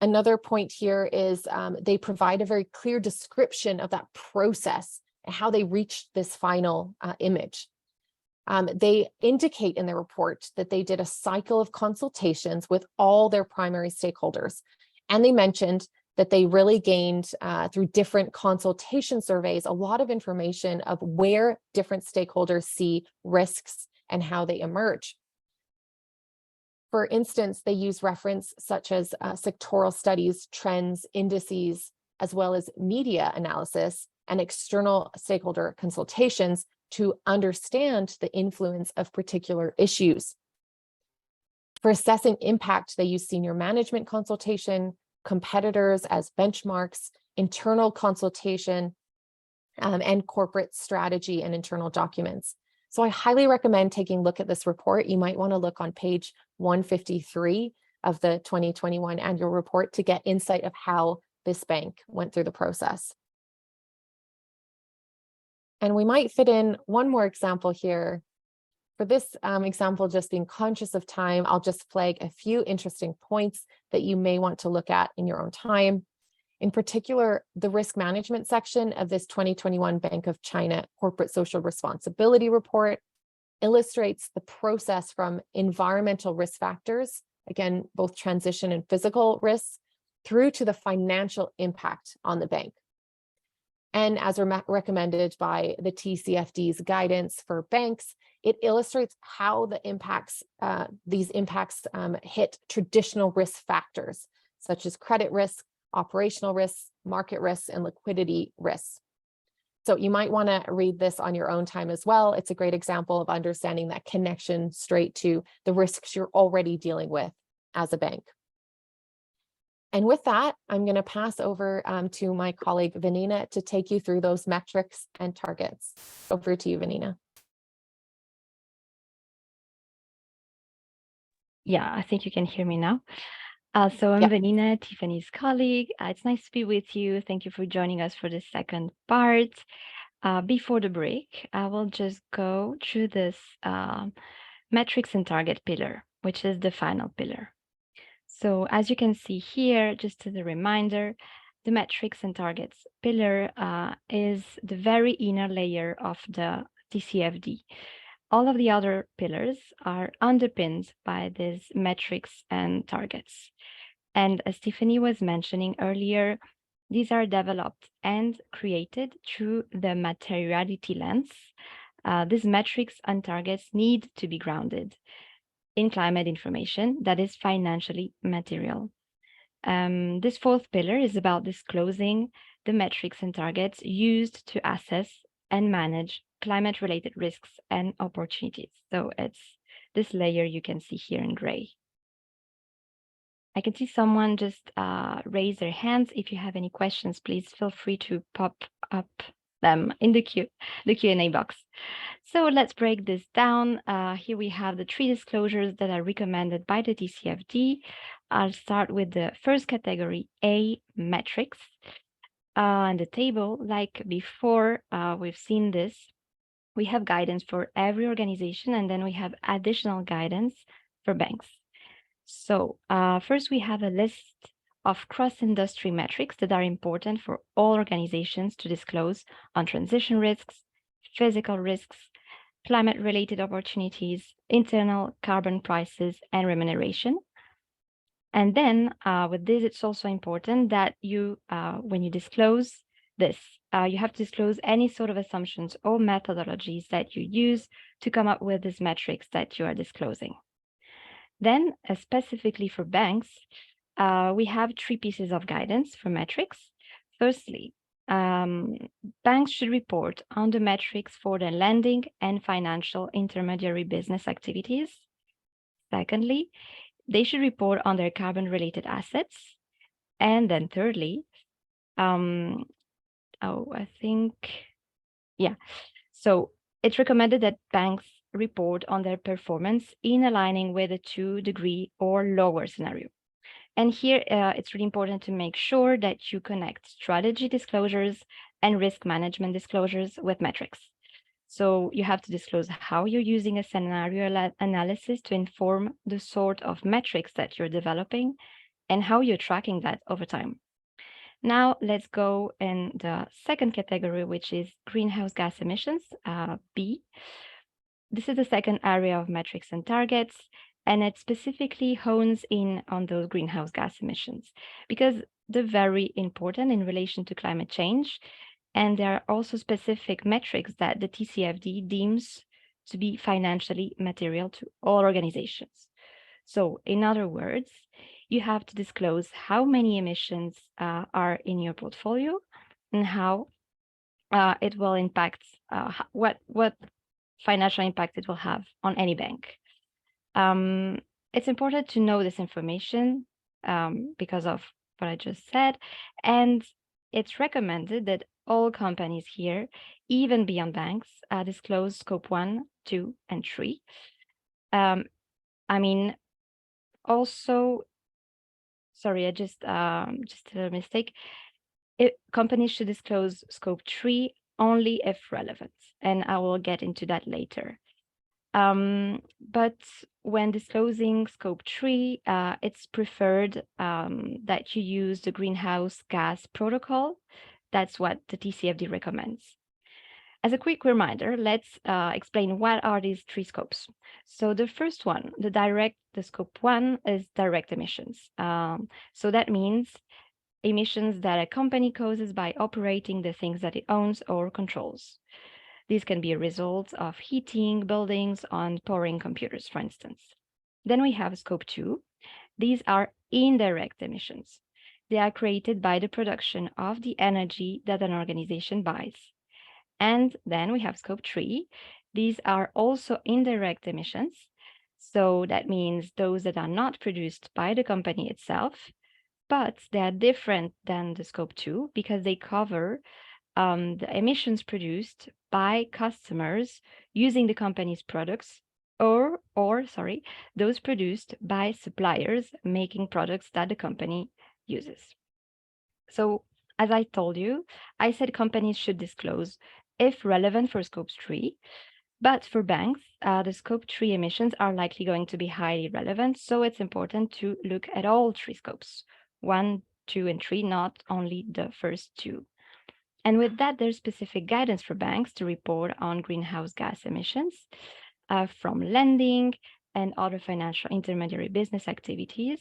Another point here is they provide a very clear description of that process and how they reached this final image. They indicate in their report that they did a cycle of consultations with all their primary stakeholders. And they mentioned that they really gained through different consultation surveys, a lot of information of where different stakeholders see risks and how they emerge. For instance, they use reference such as sectoral studies, trends, indices, as well as media analysis and external stakeholder consultations to understand the influence of particular issues. For assessing impact, they use senior management consultation, competitors as benchmarks, internal consultation, and corporate strategy and internal documents. So I highly recommend taking a look at this report. You might want to look on page 153 of the 2021 annual report to get insight of how this bank went through the process. And we might fit in one more example here. For this example, just being conscious of time, I'll just flag a few interesting points that you may want to look at in your own time. In particular, the risk management section of this 2021 Bank of China Corporate Social Responsibility Report illustrates the process from environmental risk factors, again, both transition and physical risks, through to the financial impact on the bank. And as recommended by the TCFD's guidance for banks, it illustrates how the impacts, these impacts hit traditional risk factors, such as credit risk, operational risks, market risks, and liquidity risks. So you might want to read this on your own time as well. It's a great example of understanding that connection straight to the risks you're already dealing with as a bank. And with that, I'm going to pass over to my colleague, Vanina, to take you through those metrics and targets. Over to you, Vanina. Yeah, I think you can hear me now. So I'm Vanina, Tiffany's colleague. It's nice to be with you. Thank you for joining us for the second part. Before the break, I will just go through this metrics and target pillar, which is the final pillar. So as you can see here, just as a reminder, the metrics and targets pillar is the very inner layer of the TCFD. All of the other pillars are underpinned by these metrics and targets. And as Tiffany was mentioning earlier, these are developed and created through the materiality lens. These metrics and targets need to be grounded in climate information that is financially material. This fourth pillar is about disclosing the metrics and targets used to assess and manage climate-related risks and opportunities. So it's this layer you can see here in gray. I can see someone just raise their hands. If you have any questions, please feel free to pop up them in the Q&A box. So let's break this down. Here we have the 3 disclosures that are recommended by the TCFD. I'll start with the first category, A, metrics. And the table, like before, we've seen this. We have guidance for every organization, and then we have additional guidance for banks. So first, we have a list of cross-industry metrics that are important for all organizations to disclose on transition risks, physical risks, climate-related opportunities, internal carbon prices, and remuneration. And then with this, it's also important that you, when you disclose, this. You have to disclose any sort of assumptions or methodologies that you use to come up with these metrics that you are disclosing. Then, specifically for banks, we have 3 pieces of guidance for metrics. Firstly, banks should report on the metrics for their lending and financial intermediary business activities. Secondly, they should report on their carbon-related assets. And then thirdly, so it's recommended that banks report on their performance in aligning with a 2-degree or lower scenario. And here, it's really important to make sure that you connect strategy disclosures and risk management disclosures with metrics. So you have to disclose how you're using a scenario analysis to inform the sort of metrics that you're developing and how you're tracking that over time. Now let's go in the second category, which is greenhouse gas emissions, B. This is the second area of metrics and targets, and it specifically hones in on those greenhouse gas emissions because they're very important in relation to climate change. And there are also specific metrics that the TCFD deems to be financially material to all organizations. So in other words, you have to disclose how many emissions are in your portfolio and how it will impact, what financial impact it will have on any bank. It's important to know this information because of what I just said, and it's recommended that all companies here, even beyond banks, disclose scope 1, 2, and 3. I mean, also, sorry, I just a mistake. Companies should disclose scope 3 only if relevant, and I will get into that later. But when disclosing scope 3, it's preferred that you use the greenhouse gas protocol. That's what the TCFD recommends. As a quick reminder, let's explain what are these 3 scopes. So the first one, the scope 1 is direct emissions. So that means emissions that a company causes by operating the things that it owns or controls. These can be a result of heating buildings and powering computers, for instance. Then we have scope 2. These are indirect emissions. They are created by the production of the energy that an organization buys. And then we have scope 3. These are also indirect emissions. So that means those that are not produced by the company itself, but they are different than the scope 2 because they cover the emissions produced by customers using the company's products or those produced by suppliers making products that the company uses. So as I told you, I said companies should disclose if relevant for scope 3, but for banks, the scope 3 emissions are likely going to be highly relevant. So it's important to look at all 3 scopes, 1, 2, and 3, not only the first 2. And with that, there's specific guidance for banks to report on greenhouse gas emissions from lending and other financial intermediary business activities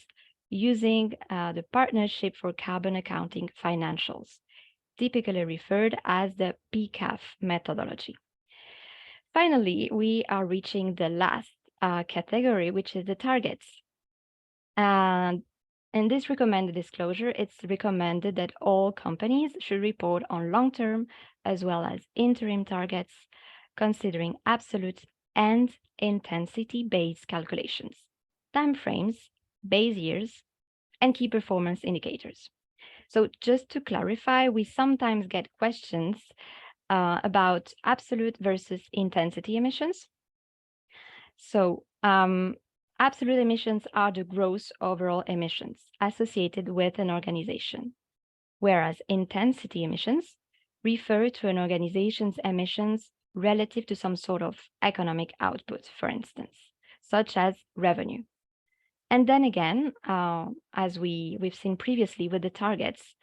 using the Partnership for Carbon Accounting Financials, typically referred as the PCAF methodology. Finally, we are reaching the last category, which is the targets. And in this recommended disclosure, it's recommended that all companies should report on long-term as well as interim targets, considering absolute and intensity-based calculations, timeframes, base years, and key performance indicators. So just to clarify, we sometimes get questions about absolute versus intensity emissions. So absolute emissions are the gross overall emissions associated with an organization, whereas intensity emissions refer to an organization's emissions relative to some sort of economic output, for instance, such as revenue. And then again, as we've seen previously with the targets,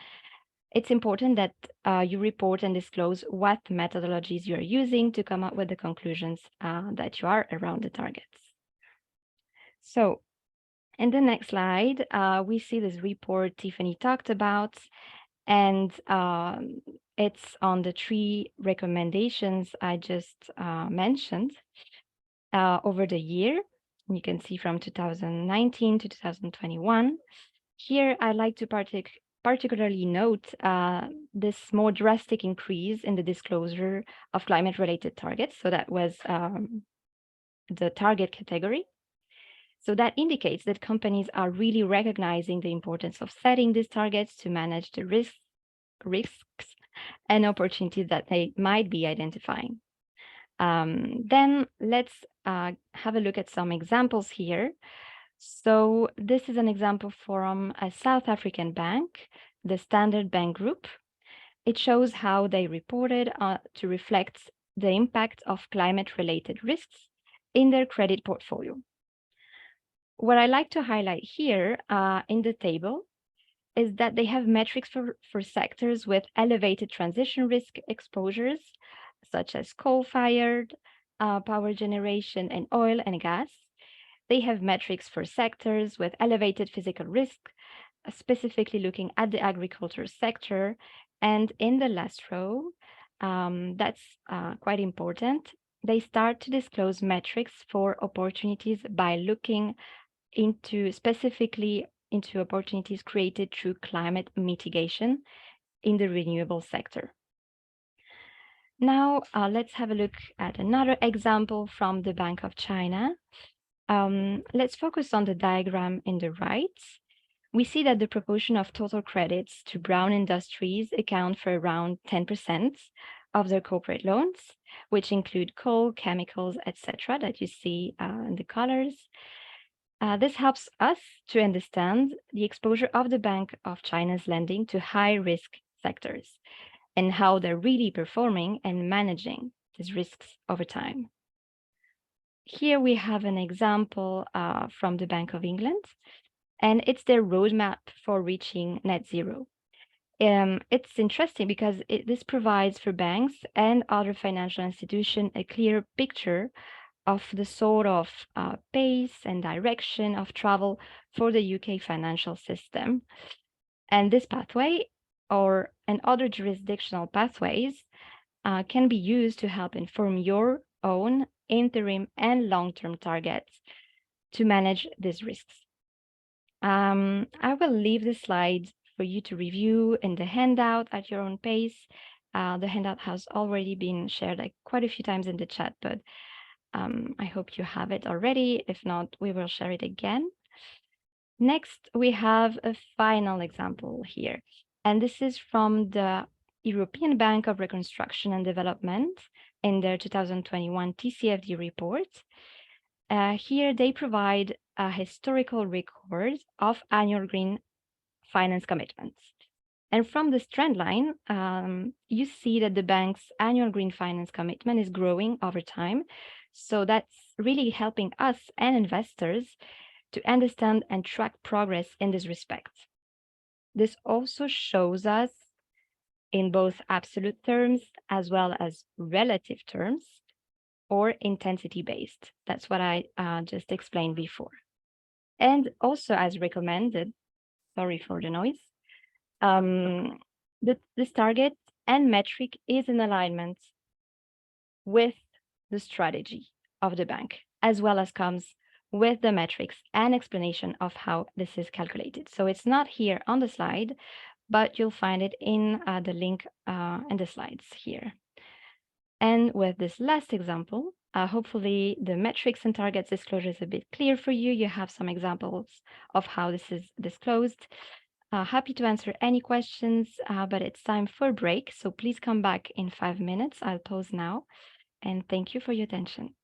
it's important that you report and disclose what methodologies you're using to come up with the conclusions that you are around the targets. So in the next slide, we see this report Tiffany talked about, and It's on the 3 recommendations I just mentioned over the year. You can see from 2019 to 2021. Here, I like to particularly note this more drastic increase in the disclosure of climate-related targets. So that was the target category. So that indicates that companies are really recognizing the importance of setting these targets to manage the risks and opportunities that they might be identifying. Then let's have a look at some examples here. So this is an example from a South African bank, the Standard Bank Group. It shows how they reported to reflect the impact of climate-related risks in their credit portfolio. What I like to highlight here in the table is that they have metrics for sectors with elevated transition risk exposures, such as coal-fired power generation and oil and gas. They have metrics for sectors with elevated physical risk, specifically looking at the agriculture sector. And in the last row, that's quite important. They start to disclose metrics for opportunities by looking specifically into opportunities created through climate mitigation in the renewable sector. Now, let's have a look at another example from the Bank of China. Let's focus on the diagram in the right. We see that the proportion of total credits to brown industries account for around 10% of their corporate loans, which include coal, chemicals, etc., that you see in the colors. This helps us to understand the exposure of the Bank of China's lending to high-risk sectors and how they're really performing and managing these risks over time. Here we have an example from the Bank of England, and it's their roadmap for reaching net zero. It's interesting because this provides for banks and other financial institutions a clear picture of the sort of pace and direction of travel for the UK financial system. And this pathway and other jurisdictional pathways can be used to help inform your own interim and long-term targets to manage these risks. I will leave the slides for you to review in the handout at your own pace. The handout has already been shared quite a few times in the chat, but I hope you have it already. If not, we will share it again. Next, we have a final example here, and this is from the European Bank of Reconstruction and Development in their 2021 TCFD report. Here, they provide a historical record of annual green finance commitments. And from this trend line, you see that the bank's annual green finance commitment is growing over time. So that's really helping us and investors to understand and track progress in this respect. This also shows us in both absolute terms as well as relative terms or intensity-based. That's what I just explained before. And also as recommended, sorry for the noise, this target and metric is in alignment with the strategy of the bank, as well as comes with the metrics and explanation of how this is calculated. So it's not here on the slide, but you'll find it in the link in the slides here. And with this last example, hopefully the metrics and targets disclosure is a bit clear for you. You have some examples of how this is disclosed. Happy to answer any questions, but it's time for a break. So please come back in 5 minutes. I'll pause now. And thank you for your attention.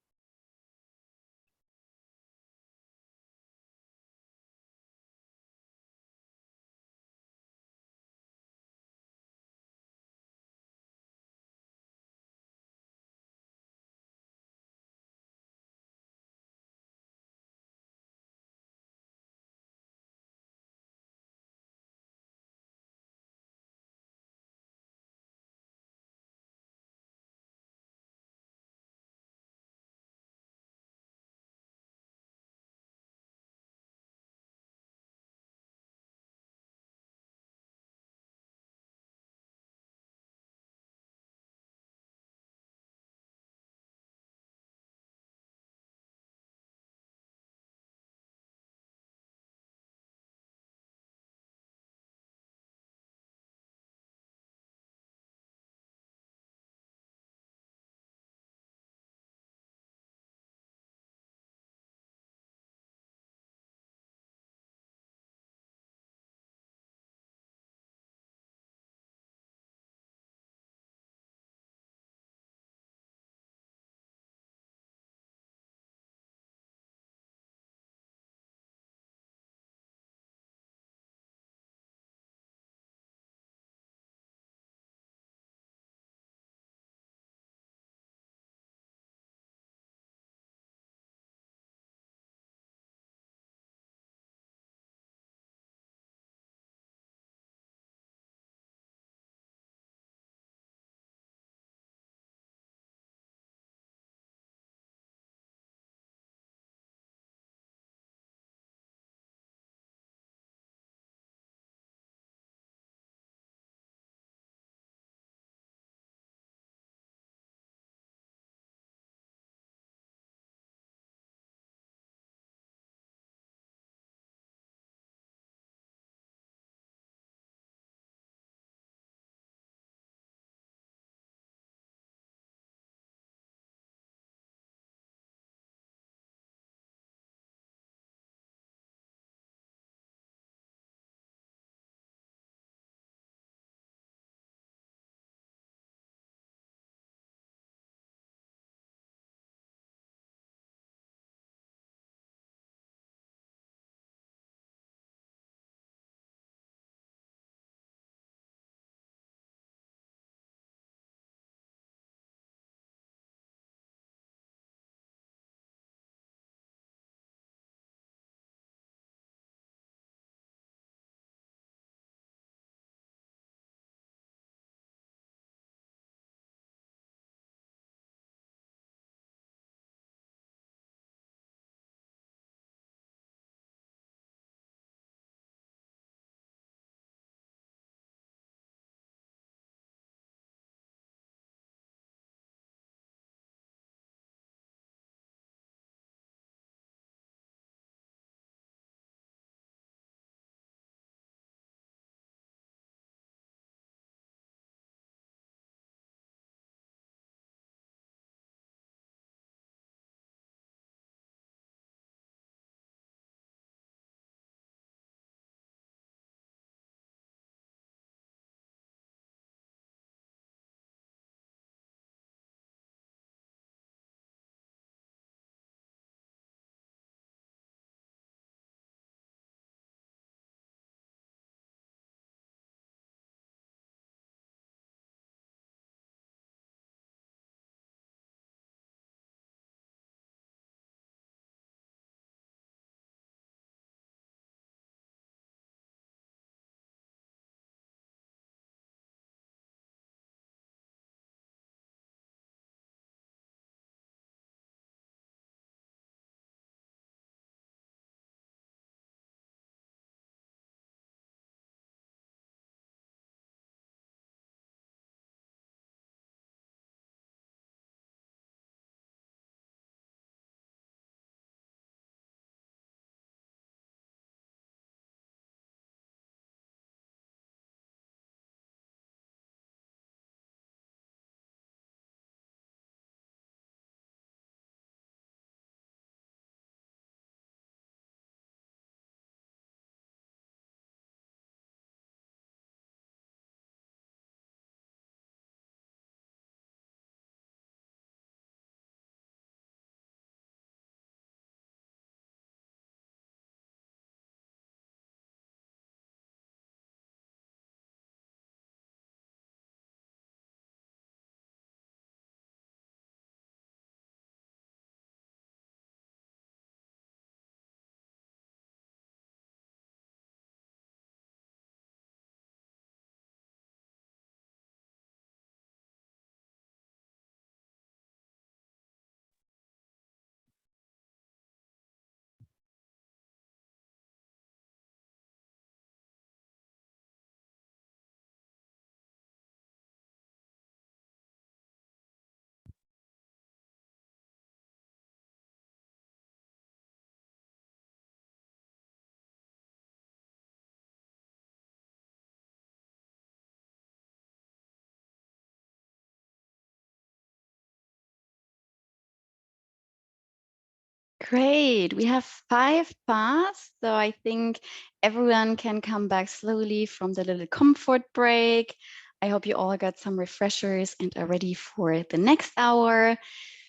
Great. We have 5 paths, so I think everyone can come back slowly from the little comfort break. I hope you all got some refreshers and are ready for the next hour.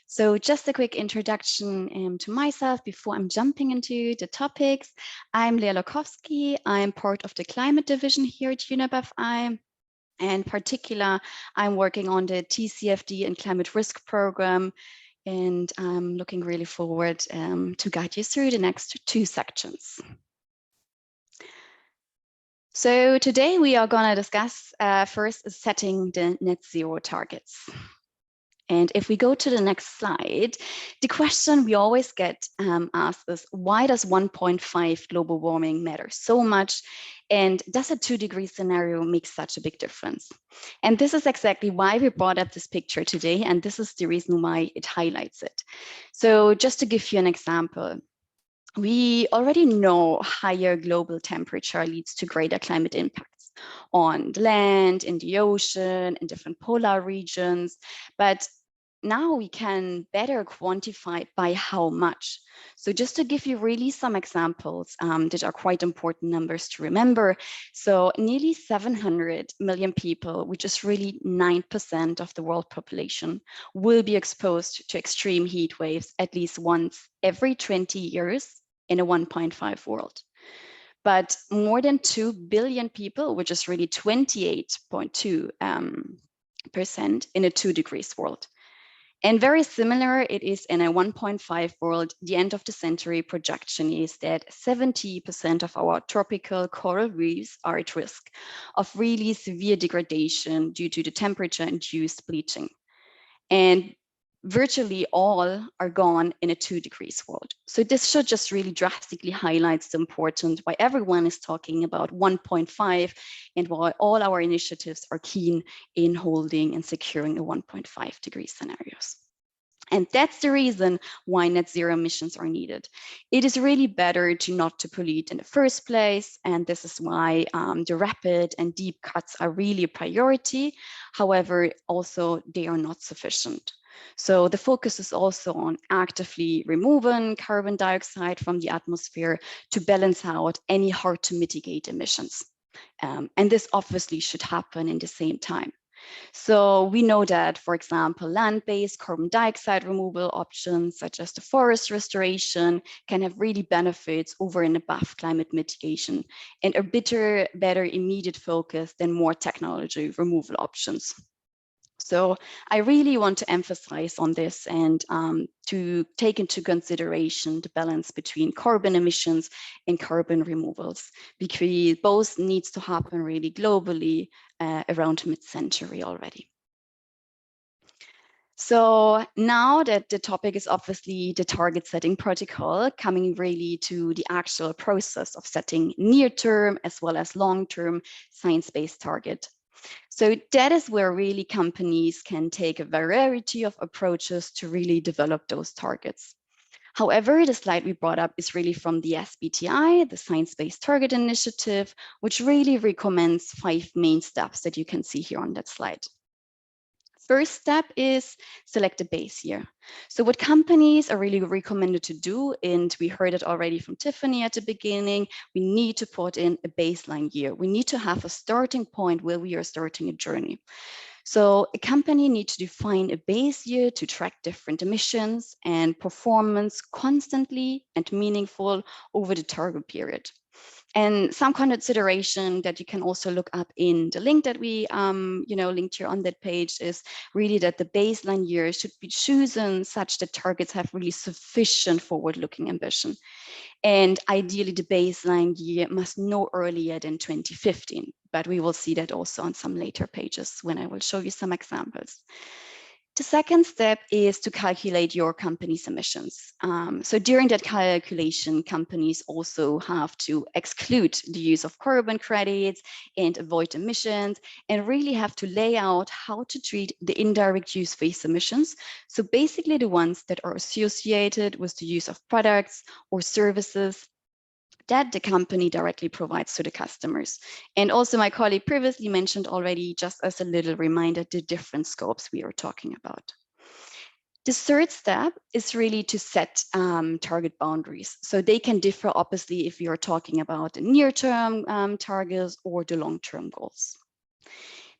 So just a quick introduction to myself before I'm jumping into the topics. I'm Lea Lokowski. I'm part of the climate division here at UNEP-FI. In particular, I'm working on the TCFD and climate risk program, and I'm looking really forward to guide you through the next 2 sections. So today we are going to discuss first setting the net zero targets. And if we go to the next slide, the question we always get asked is, why does 1.5 global warming matter so much? And does a 2-degree scenario make such a big difference? And this is exactly why we brought up this picture today. And this is the reason why it highlights it. So just to give you an example, we already know higher global temperature leads to greater climate impacts on the land, in the ocean, in different polar regions. But now we can better quantify by how much. So just to give you really some examples that are quite important numbers to remember. So nearly 700 million people, which is really 9% of the world population, will be exposed to extreme heat waves at least once every 20 years in a 1.5 world. But more than 2 billion people, which is really 28.2% in a 2 degrees world. And very similar it is in a 1.5 world. The end of the century projection is that 70% of our tropical coral reefs are at risk of really severe degradation due to the temperature-induced bleaching. And virtually all are gone in a 2 degrees world. So this should just really drastically highlight the importance why everyone is talking about 1.5 and why all our initiatives are keen in holding and securing a 1.5 degree scenarios. And that's the reason why net zero emissions are needed. It is really better to not to pollute in the first place. And this is why the rapid and deep cuts are really a priority. However, also they are not sufficient. So the focus is also on actively removing carbon dioxide from the atmosphere to balance out any hard to mitigate emissions. And this obviously should happen in the same time. So we know that, for example, land-based carbon dioxide removal options, such as the forest restoration, can have really benefits over and above climate mitigation and a better immediate focus than more technology removal options. So I really want to emphasize on this and to take into consideration the balance between carbon emissions and carbon removals, because both needs to happen really globally around mid-century already. So now that the topic is obviously the target setting protocol, coming really to the actual process of setting near-term as well as long-term science-based target. So that is where really companies can take a variety of approaches to really develop those targets. However, the slide we brought up is really from the SBTI, the Science Based Target Initiative, which really recommends 5 main steps that you can see here on that slide. First step is select a base year. So what companies are really recommended to do, and we heard it already from Tiffany at the beginning, we need to put in a baseline year. We need to have a starting point where we are starting a journey. So a company needs to define a base year to track different emissions and performance constantly and meaningful over the target period. And some consideration that you can also look up in the link that we linked here on that page is really that the baseline year should be chosen such that targets have really sufficient forward-looking ambition. And ideally, the baseline year must no earlier than 2015, but we will see that also on some later pages when I will show you some examples. The second step is to calculate your company's emissions. So during that calculation, companies also have to exclude the use of carbon credits and avoid emissions, and really have to lay out how to treat the indirect use phase emissions. So basically the ones that are associated with the use of products or services that the company directly provides to the customers. And also my colleague previously mentioned already, just as a little reminder, the different scopes we are talking about. The third step is really to set target boundaries. So they can differ, obviously, if you're talking about the near-term targets or the long-term goals.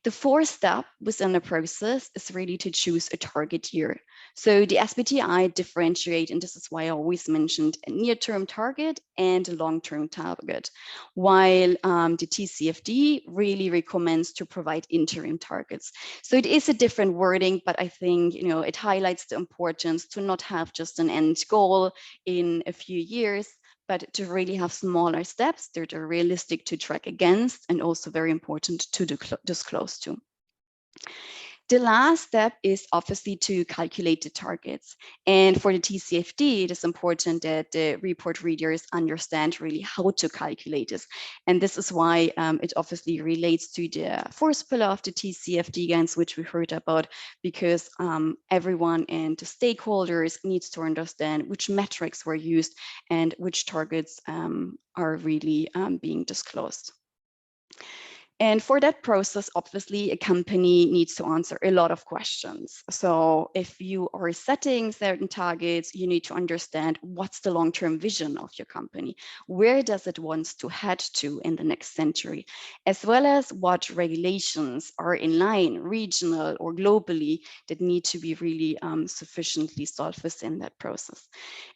The fourth step within the process is really to choose a target year. So the SBTI differentiate, and this is why I always mentioned a near-term target and a long-term target, while the TCFD really recommends to provide interim targets. So it is a different wording, but I think it highlights the importance to not have just an end goal in a few years, but to really have smaller steps that are realistic to track against and also very important to disclose to. The last step is obviously to calculate the targets. And for the TCFD, it is important that the report readers understand really how to calculate this. And this is why it obviously relates to the fourth pillar of the TCFD guidance, which we heard about, because everyone and the stakeholders needs to understand which metrics were used and which targets are really being disclosed. And for that process, obviously, a company needs to answer a lot of questions. So if you are setting certain targets, you need to understand what's the long-term vision of your company. Where does it want to head to in the next century, as well as what regulations are in line, regional or globally, that need to be really sufficiently solved within that process.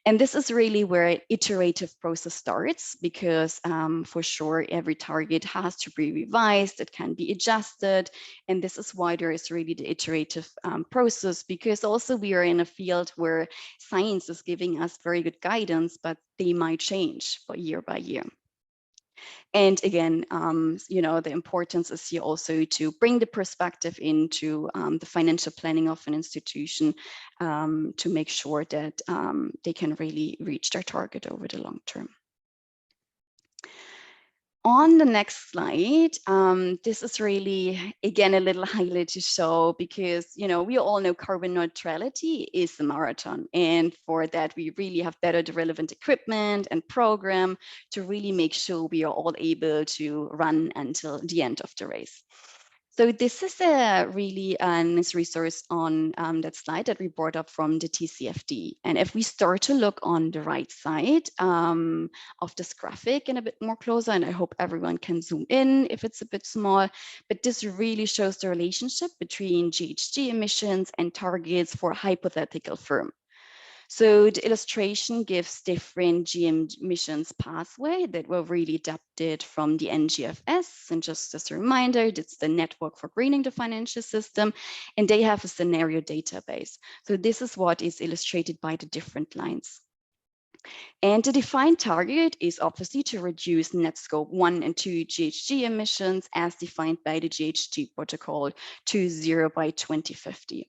And this is really where an iterative process starts, because for sure, every target has to be revised, it can be adjusted. And this is why there is really the iterative process, because also we are in a field where science is giving us very good guidance, but they might change year by year. And again, the importance is here also to bring the perspective into the financial planning of an institution to make sure that they can really reach their target over the long term. On the next slide, this is really, again, a little highlight to show, because, we all know carbon neutrality is a marathon. And for that, we really have better relevant equipment and program to really make sure we are all able to run until the end of the race. So this is a really nice resource on that slide that we brought up from the TCFD. And if we start to look on the right side of this graphic and a bit more closer, and I hope everyone can zoom in if it's a bit small, but this really shows the relationship between GHG emissions and targets for a hypothetical firm. So the illustration gives different GM emissions pathway that were really adapted from the NGFS. And just as a reminder, it's the Network for Greening the Financial System, and they have a scenario database. So this is what is illustrated by the different lines. And the defined target is obviously to reduce net scope 1 and 2 GHG emissions as defined by the GHG protocol to 0 by 2050.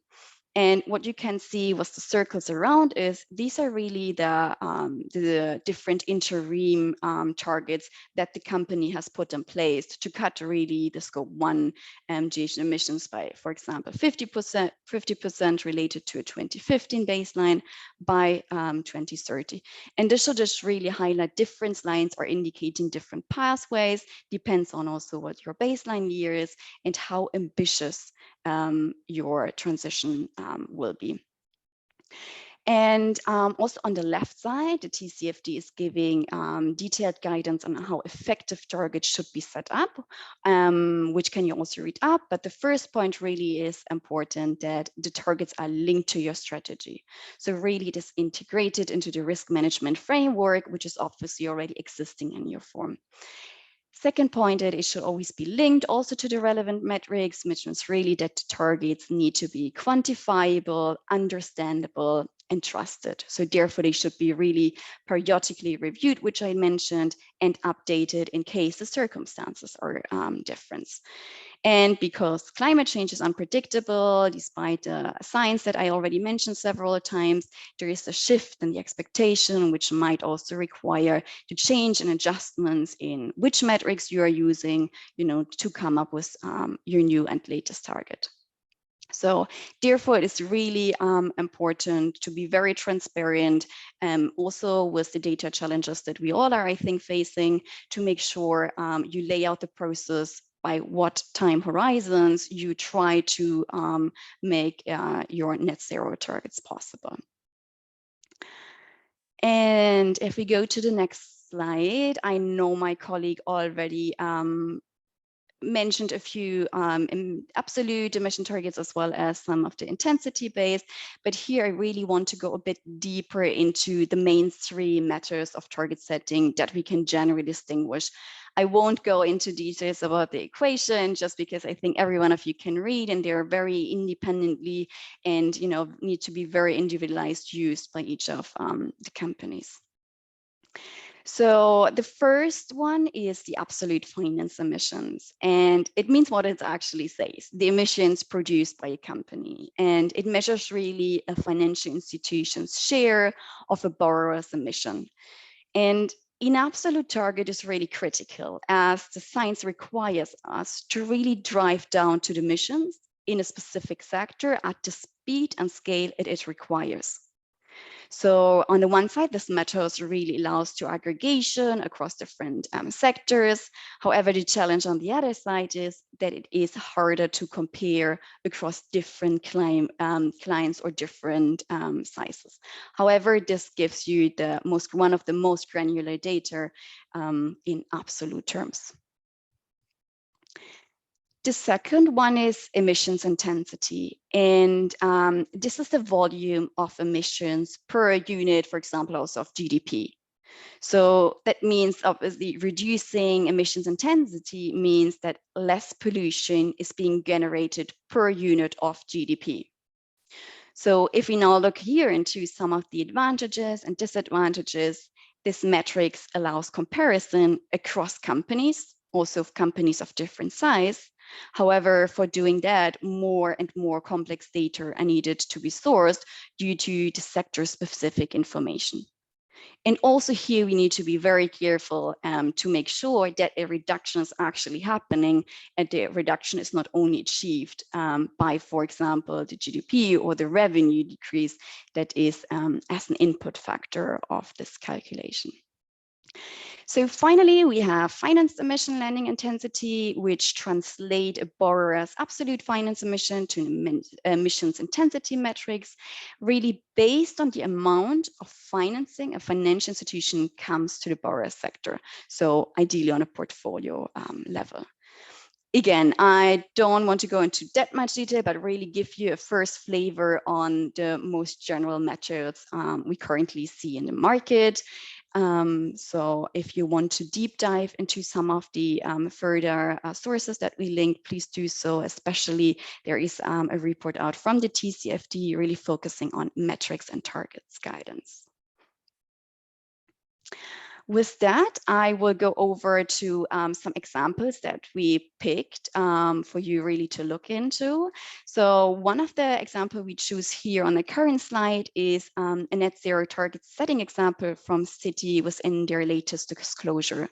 And what you can see with the circles around is these are really the different interim targets that the company has put in place to cut really the scope 1 GHG emissions by, for example, 50% related to a 2015 baseline by 2030. And this should just really highlight different lines are indicating different pathways, depends on also what your baseline year is and how ambitious your transition will be. And also on the left side, the TCFD is giving detailed guidance on how effective targets should be set up, which can you also read up. But the first point really is important, that the targets are linked to your strategy. So really it is integrated into the risk management framework, which is obviously already existing in your form. Second point, that it should always be linked also to the relevant metrics, which means really that the targets need to be quantifiable, understandable, and trusted. So therefore, they should be really periodically reviewed, which I mentioned, and updated in case the circumstances are different. And because climate change is unpredictable, despite the science that I already mentioned several times, there is a shift in the expectation, which might also require to change and adjustments in which metrics you are using, to come up with your new and latest target. So therefore, it is really important to be very transparent, also with the data challenges that we all are, I think, facing, to make sure you lay out the process by what time horizons you try to make your net zero targets possible. And if we go to the next slide, I know my colleague already mentioned a few absolute emission targets as well as some of the intensity based, but here I really want to go a bit deeper into the main three methods of target setting that we can generally distinguish. I won't go into details about the equation just because I think every one of you can read, and they're very independently and need to be very individualized used by each of the companies. So the first one is the absolute finance emissions, and it means what it actually says, the emissions produced by a company, and it measures really a financial institution's share of a borrower's emission. And in absolute target is really critical, as the science requires us to really drive down to the emissions in a specific sector at the speed and scale it requires. So on the one side, this method really allows to aggregation across different sectors. However, the challenge on the other side is that it is harder to compare across different clients or different sizes. However, this gives you one of the most granular data in absolute terms. The second one is emissions intensity. And this is the volume of emissions per unit, for example, also of GDP. So that means obviously reducing emissions intensity means that less pollution is being generated per unit of GDP. So if we now look here into some of the advantages and disadvantages, this metrics allows comparison across companies, also of companies of different size. However, for doing that, more and more complex data are needed to be sourced due to the sector-specific information. And also here, we need to be very careful to make sure that a reduction is actually happening, and the reduction is not only achieved by, for example, the GDP or the revenue decrease that is as an input factor of this calculation. So finally, we have financed emission lending intensity, which translate a borrower's absolute finance emission to emissions intensity metrics, really based on the amount of financing a financial institution comes to the borrower sector. So ideally on a portfolio level. Again, I don't want to go into that much detail, but really give you a first flavor on the most general methods we currently see in the market. So if you want to deep dive into some of the further sources that we link, please do so. Especially there is a report out from the TCFD really focusing on metrics and targets guidance. With that, I will go over to some examples that we picked for you really to look into. So one of the examples we choose here on the current slide is a net zero target setting example from Citi within their latest disclosure.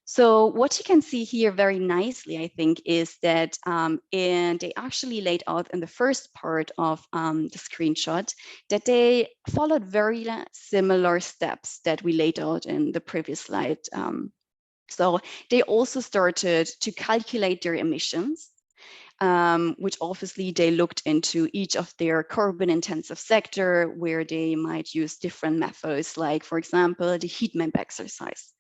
So what you can see here very nicely, I think, is that and they actually laid out in the first part of the screenshot that they followed very similar steps that we laid out in the previous slide. So they also started to calculate their emissions, which obviously they looked into each of their carbon intensive sector where they might use different methods, like, for example, the heat map exercise.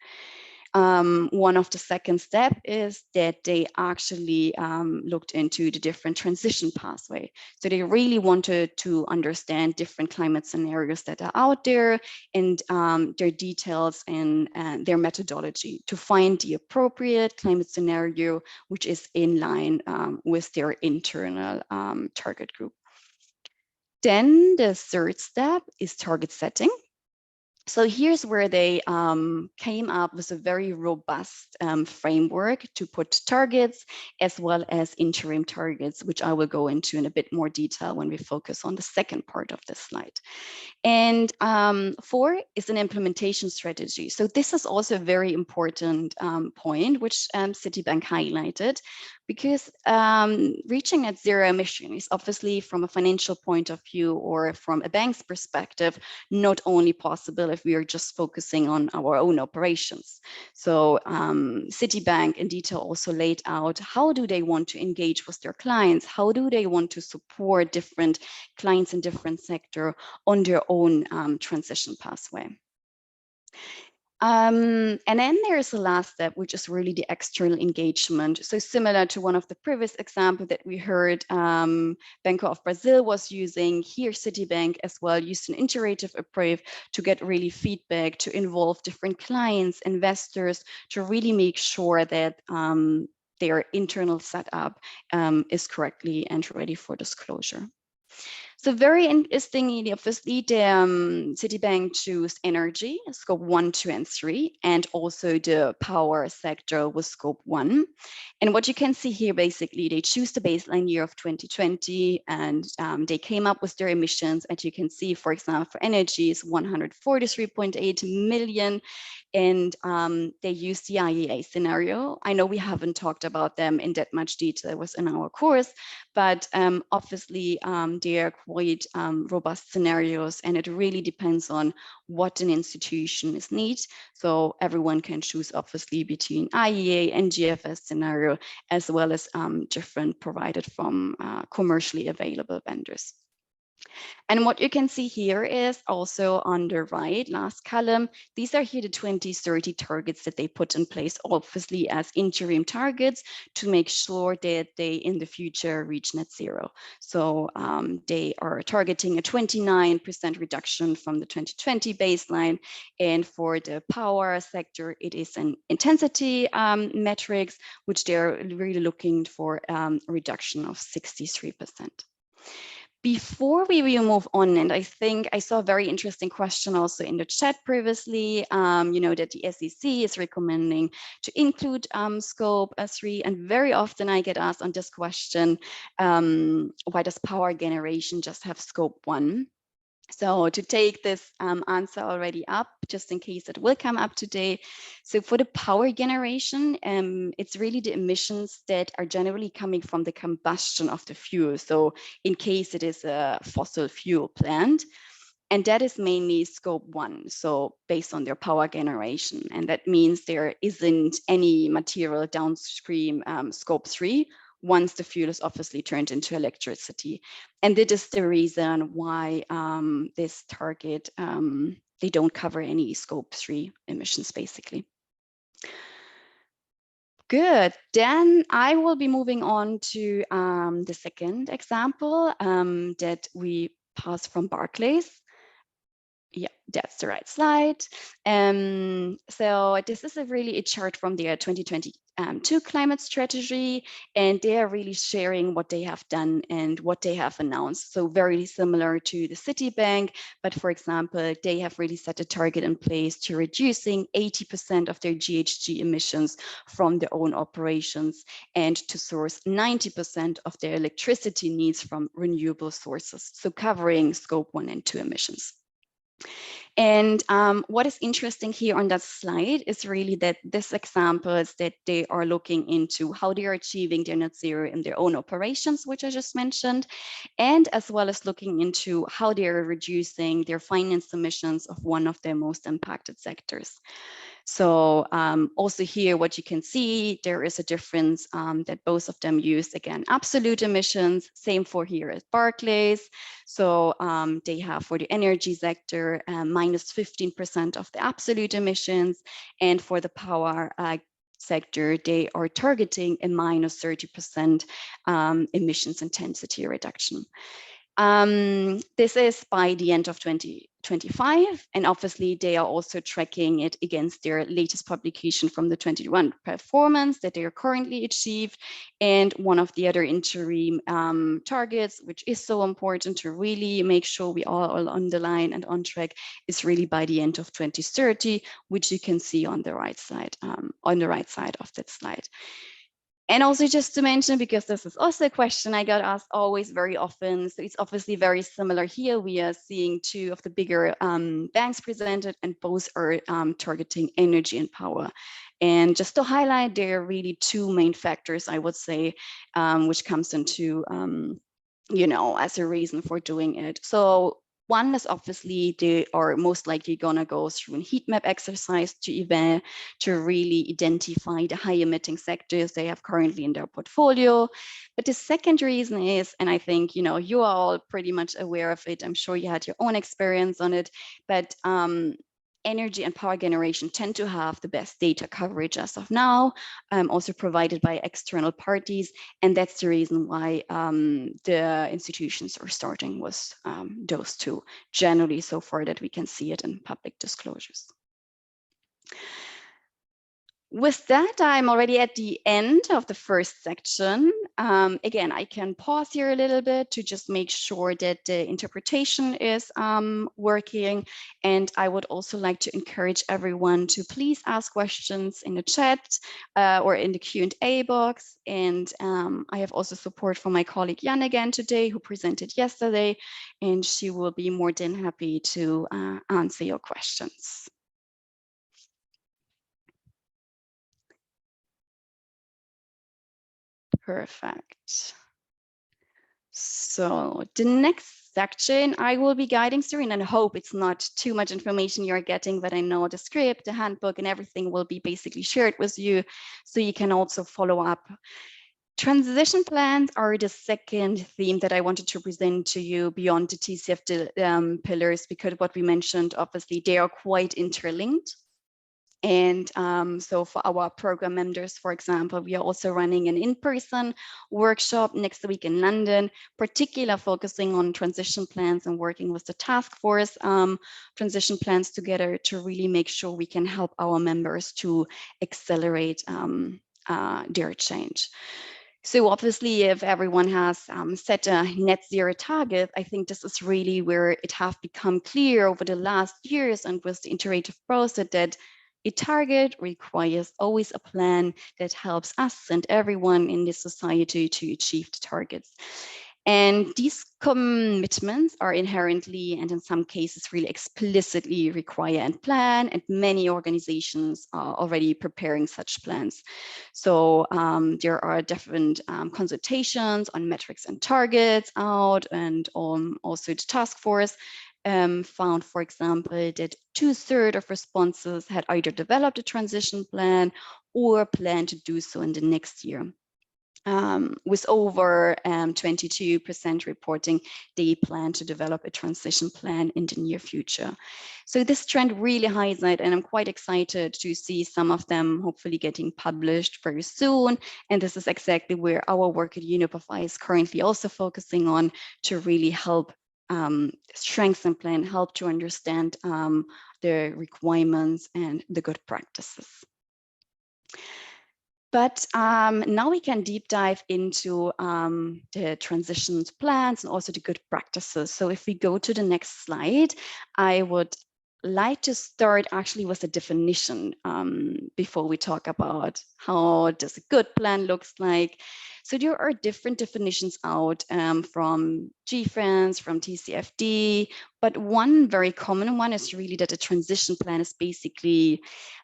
One of the second step is that they actually looked into the different transition pathway. So they really wanted to understand different climate scenarios that are out there and their details and their methodology to find the appropriate climate scenario, which is in line with their internal target group. Then the third step is target setting. So here's where they came up with a very robust framework to put targets as well as interim targets, which I will go into in a bit more detail when we focus on the second part of this slide. And 4 is an implementation strategy. So this is also a very important point, which Citibank highlighted, because reaching net zero emission is obviously from a financial point of view or from a bank's perspective, not only possible if if we are just focusing on our own operations. So Citibank in detail also laid out how do they want to engage with their clients, how do they want to support different clients in different sector on their own transition pathway. And then there's the last step, which is really the external engagement. So similar to one of the previous examples that we heard, Banco of Brazil was using, here Citibank as well used an iterative approach to get really feedback, to involve different clients, investors, to really make sure that their internal setup is correctly and ready for disclosure. So very interestingly, obviously, the Citibank chose energy, scope 1, 2, and 3, and also the power sector was scope 1. And what you can see here, basically, they choose the baseline year of 2020, and they came up with their emissions. As you can see, for example, for energy is 143.8 million. And they use the IEA scenario. I know we haven't talked about them in that much detail, it was in our course, but obviously they are quite robust scenarios, and it really depends on what an institution is need. So everyone can choose obviously between IEA and GFS scenario, as well as different provided from commercially available vendors. And what you can see here is also on the right last column, these are here the 2030 targets that they put in place, obviously as interim targets to make sure that they in the future reach net zero. So they are targeting a 29% reduction from the 2020 baseline. And for the power sector, it is an intensity metrics, which they're really looking for a reduction of 63%. Before we will move on, and I think I saw a very interesting question also in the chat previously, that the SEC is recommending to include scope 3, and very often I get asked on this question, why does power generation just have scope 1? So to take this answer already up, just in case it will come up today. So for the power generation, it's really the emissions that are generally coming from the combustion of the fuel. So in case it is a fossil fuel plant, and that is mainly scope 1, so based on their power generation. And that means there isn't any material downstream scope 3, once the fuel is obviously turned into electricity. And that is the reason why this target, they don't cover any scope 3 emissions, basically. Good, then I will be moving on to the second example that we passed from Barclays. Yeah, that's the right slide. So this is really a chart from their 2022 climate strategy, and they are really sharing what they have done and what they have announced. So very similar to the Citibank, but for example, they have really set a target in place to reducing 80% of their GHG emissions from their own operations, and to source 90% of their electricity needs from renewable sources. So covering scope 1 and 2 emissions. And what is interesting here on that slide is really that this example is that they are looking into how they are achieving their net zero in their own operations, which I just mentioned, and as well as looking into how they are reducing their finance emissions of one of their most impacted sectors. So also here, what you can see, there is a difference that both of them use, again, absolute emissions, same for here at Barclays. So they have for the energy sector, minus 15% of the absolute emissions. And for the power sector, they are targeting a minus 30% emissions intensity reduction. This is by the end of 2025, and obviously they are also tracking it against their latest publication from the 21 performance that they are currently achieved. And one of the other interim targets, which is so important to really make sure we are all on the line and on track, is really by the end of 2030, which you can see on the right side of that slide. And also just to mention, because this is also a question I got asked always very often, so it's obviously very similar here. We are seeing two of the bigger banks presented, and both are targeting energy and power. And just to highlight, there are really two main factors, I would say, which comes into, as a reason for doing it. So One is obviously they are most likely gonna go through a heat map exercise to really identify the high emitting sectors they have currently in their portfolio. But the second reason is, and I think you are all pretty much aware of it, I'm sure you had your own experience on it, but energy and power generation tend to have the best data coverage as of now, also provided by external parties. And that's the reason why the institutions are starting with those two, generally so far that we can see it in public disclosures. With that, I'm already at the end of the first section. Again, I can pause here a little bit to just make sure that the interpretation is working. And I would also like to encourage everyone to please ask questions in the chat or in the Q&A box. And I have also support from my colleague Jan again today, who presented yesterday, and she will be more than happy to answer your questions. Perfect. So the next section I will be guiding through, and I hope it's not too much information you're getting, but I know the script, the handbook, and everything will be basically shared with you, so you can also follow up. Transition plans are the second theme that I wanted to present to you beyond the TCFD pillars, because what we mentioned, obviously, they are quite interlinked. And so for our program members, for example, we are also running an in-person workshop next week in London, particularly focusing on transition plans and working with the task force transition plans together to really make sure we can help our members to accelerate their change. So obviously, if everyone has set a net zero target, I think this is really where it has become clear over the last years and with the iterative process that a target requires always a plan that helps us and everyone in the society to achieve the targets. And these commitments are inherently, and in some cases really explicitly, require and plan, and many organizations are already preparing such plans. So there are different consultations on metrics and targets out, and also the task force found, for example, that 2/3 of responses had either developed a transition plan or plan to do so in the next year. With over 22% reporting they plan to develop a transition plan in the near future. So this trend really highlights, and I'm quite excited to see some of them hopefully getting published very soon. And this is exactly where our work at Unipify is currently also focusing on, to really help strengthen plan, help to understand the requirements and the good practices. But now we can deep dive into the transitions plans and also the good practices. So if we go to the next slide, I would like to start actually with a definition before we talk about how does a good plan looks like. So there are different definitions out from GFRANS, from TCFD, but one very common one is really that a transition plan is basically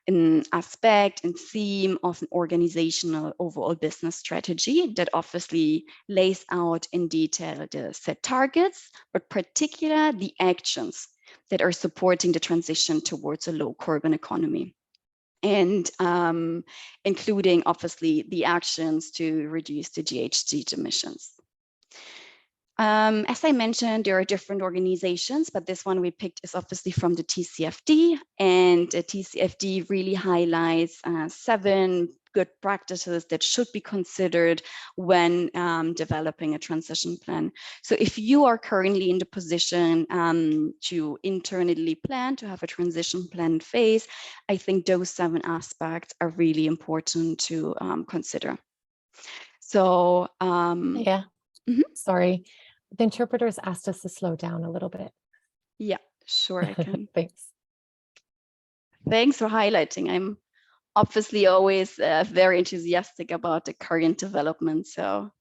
an aspect and theme of an organizational overall business strategy that obviously lays out in detail the set targets, but particularly the actions that are supporting the transition towards a low carbon economy, and including obviously the actions to reduce the GHG emissions. As I mentioned, there are different organizations, but this one we picked is obviously from the TCFD, and the TCFD really highlights 7 good practices that should be considered when developing a transition plan. So if you are currently in the position to internally plan to have a transition plan phase, I think those 7 aspects are really important to consider. So Yeah, sorry. The interpreters asked us to slow down a little bit. Yeah, sure, I can. Thanks. Thanks for highlighting. I'm obviously always very enthusiastic about the current development, so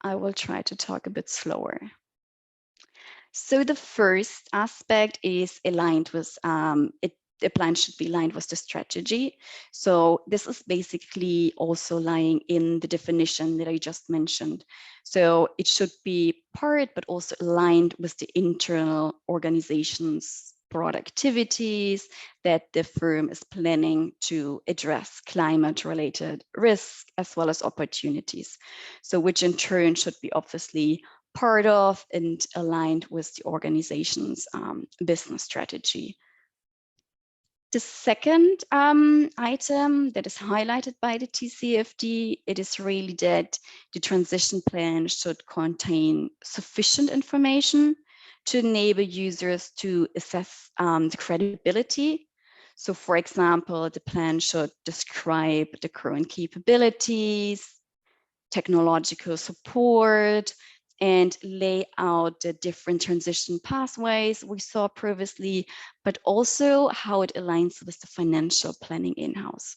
I will try to talk a bit slower. So the first aspect is aligned with the plan should be aligned with the strategy. So this is basically also lying in the definition that I just mentioned. So it should be part, but also aligned with the internal organization's broad activities that the firm is planning to address climate-related risks as well as opportunities. So which in turn should be obviously part of and aligned with the organization's business strategy. The second item that is highlighted by the TCFD, it is really that the transition plan should contain sufficient information to enable users to assess the credibility. So for example, the plan should describe the current capabilities, technological support, and lay out the different transition pathways we saw previously, but also how it aligns with the financial planning in-house.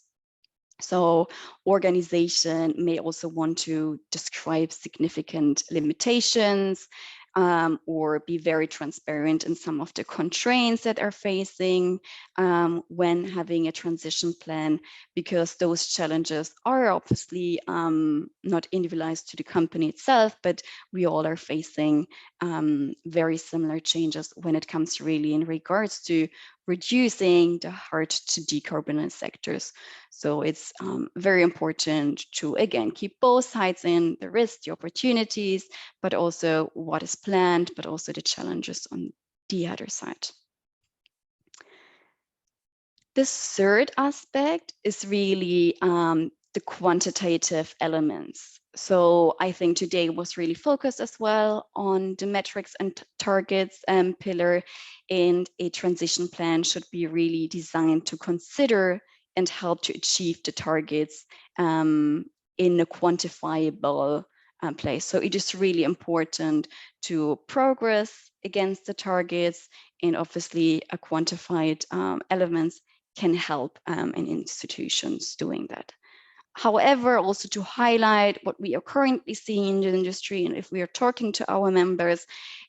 So organization may also want to describe significant limitations or be very transparent in some of the constraints that are facing when having a transition plan, because those challenges are obviously not individualized to the company itself, but we all are facing very similar changes when it comes really in regards to reducing the hard to decarbonize sectors. So it's very important to, again, keep both sides in, the risks, the opportunities, but also what is planned, but also the challenges on the other side. The third aspect is really the quantitative elements. So I think today was really focused as well on the metrics and targets pillar, and a transition plan should be really designed to consider and help to achieve the targets in a quantifiable place. So it is really important to progress against the targets, and obviously a quantified elements can help in institutions doing that. However, also to highlight what we are currently seeing in the industry, and if we are talking to our members,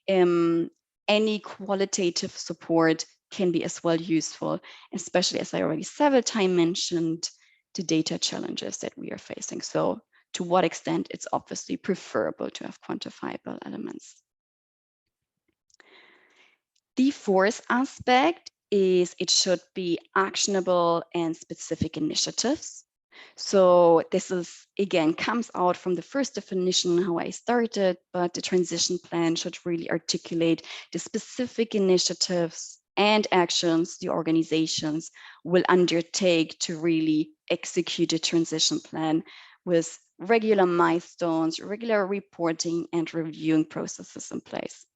any qualitative support can be as well useful, especially as I already several times mentioned, the data challenges that we are facing. So to what extent it's obviously preferable to have quantifiable elements. The fourth aspect is it should be actionable and specific initiatives. So this is, again, comes out from the first definition, how I started, but the transition plan should really articulate the specific initiatives and actions the organizations will undertake to really execute a transition plan with regular milestones, regular reporting and reviewing processes in place.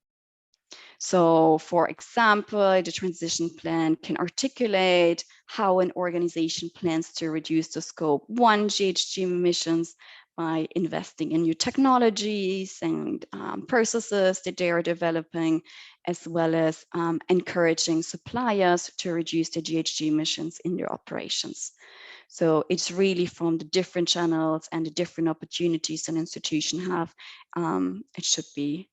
So for example, the transition plan can articulate how an organization plans to reduce the scope 1 GHG emissions by investing in new technologies and processes that they are developing, as well as encouraging suppliers to reduce the GHG emissions in their operations. So it's really from the different channels and the different opportunities an institution have, it should be